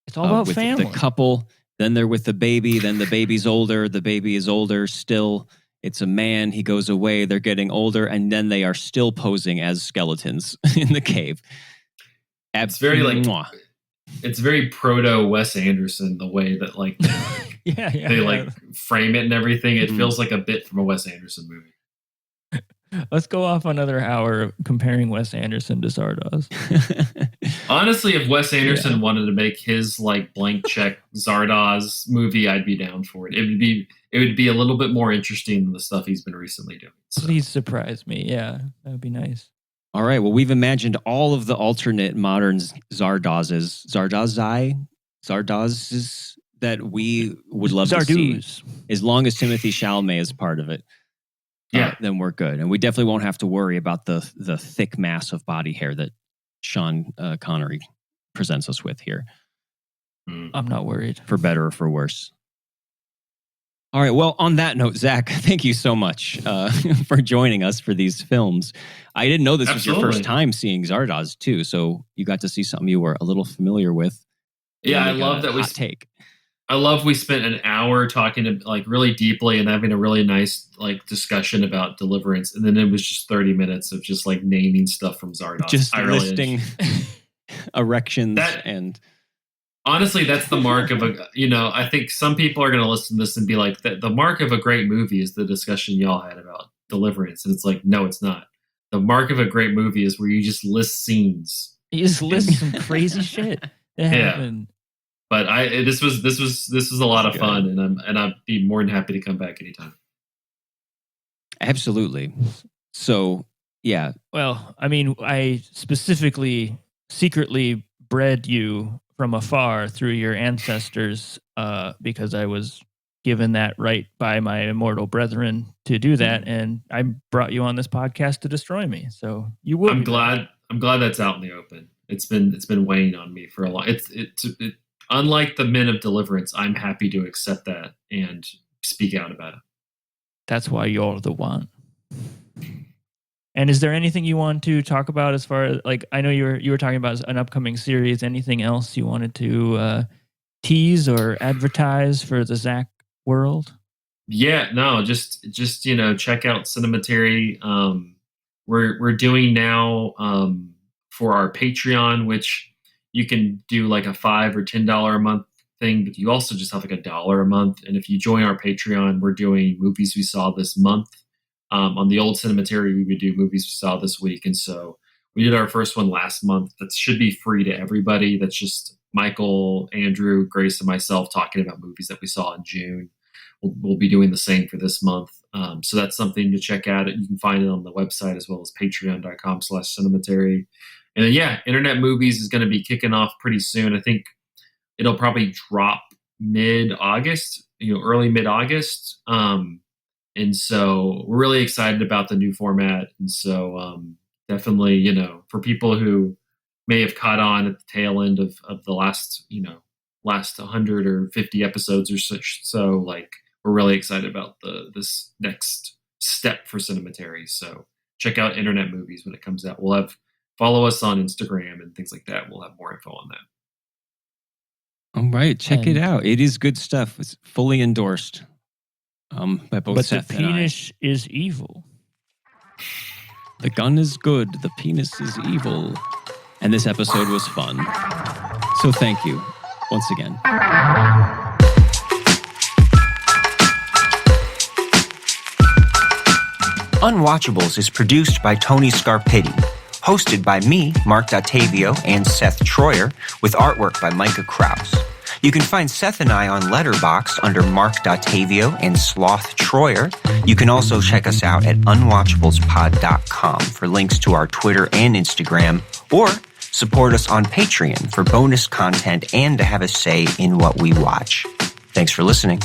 It's all about with family. The couple, then they're with the baby, then the baby's older, the baby is older still. It's a man, he goes away, they're getting older, and then they are still posing as skeletons in the cave. It's very it's very proto Wes Anderson, the way that like they like frame it and everything. It feels like a bit from a Wes Anderson movie. Let's go off another hour comparing Wes Anderson to Zardoz. Honestly, if Wes Anderson wanted to make his like blank check Zardoz movie, I'd be down for it. It would be a little bit more interesting than the stuff he's been recently doing. So. Please surprise me. Yeah, that would be nice. All right. Well, we've imagined all of the alternate modern Zardozes that we would love to see, as long as Timothée Chalamet is part of it. Yeah, then we're good, and we definitely won't have to worry about the thick mass of body hair that Sean Connery presents us with here. I'm not worried, for better or for worse. All right. Well, on that note, Zach, thank you so much for joining us for these films. I didn't know this was your first time seeing Zardoz too, so you got to see something you were a little familiar with. Yeah, I love that we spent an hour talking like really deeply and having a really nice like discussion about Deliverance, and then it was just 30 minutes of just like naming stuff from Zardoz. Just listing erections and. Honestly, that's the mark of I think some people are going to listen to this and be like, the mark of a great movie is the discussion y'all had about Deliverance. And it's like, no, it's not. The mark of a great movie is where you just list scenes. You just list some crazy shit that happened. But this was a lot of fun, and I'd be more than happy to come back anytime. Absolutely. So, yeah. Well, I mean, I specifically secretly bred you from afar through your ancestors because I was given that right by my immortal brethren to do that, and I brought you on this podcast to destroy me. So you will. I'm glad that's out in the open. It's been weighing on me for a long. It unlike the men of Deliverance, I'm happy to accept that and speak out about it. That's why you're the one. And is there anything you want to talk about as far as, like, I know you were talking about an upcoming series. Anything else you wanted to tease or advertise for the Zach world? Yeah, no, just check out Cinematary. We're doing now for our Patreon, which you can do like a $5 or $10 a month thing, but you also just have like $1 a month. And if you join our Patreon, we're doing movies we saw this month. On the old Cinematary, we would do movies we saw this week. And so we did our first one last month. That should be free to everybody. That's just Michael, Andrew, Grace, and myself talking about movies that we saw in June. We'll be doing the same for this month. So that's something to check out. You can find it on the website as well as patreon.com/cinematary. And then, yeah, Internet Movies is going to be kicking off pretty soon. I think it'll probably drop mid-August, early mid-August. And so we're really excited about the new format. And so definitely, for people who may have caught on at the tail end of the last 100 or 50 episodes or such. So like, we're really excited about this next step for Cinematary. So check out Internet Movies when it comes out. Follow us on Instagram and things like that. We'll have more info on that. All right. Check it out. It is good stuff. It's fully endorsed by both but Seth the and I. penis is evil. The gun is good. The penis is evil. And this episode was fun. So thank you once again. Unwatchables is produced by Tony Scarpitti, hosted by me, Mark Dottavio, and Seth Troyer, with artwork by Micah Krause. You can find Seth and I on Letterboxd under Mark Dottavio and Sloth Troyer. You can also check us out at unwatchablespod.com for links to our Twitter and Instagram, or support us on Patreon for bonus content and to have a say in what we watch. Thanks for listening.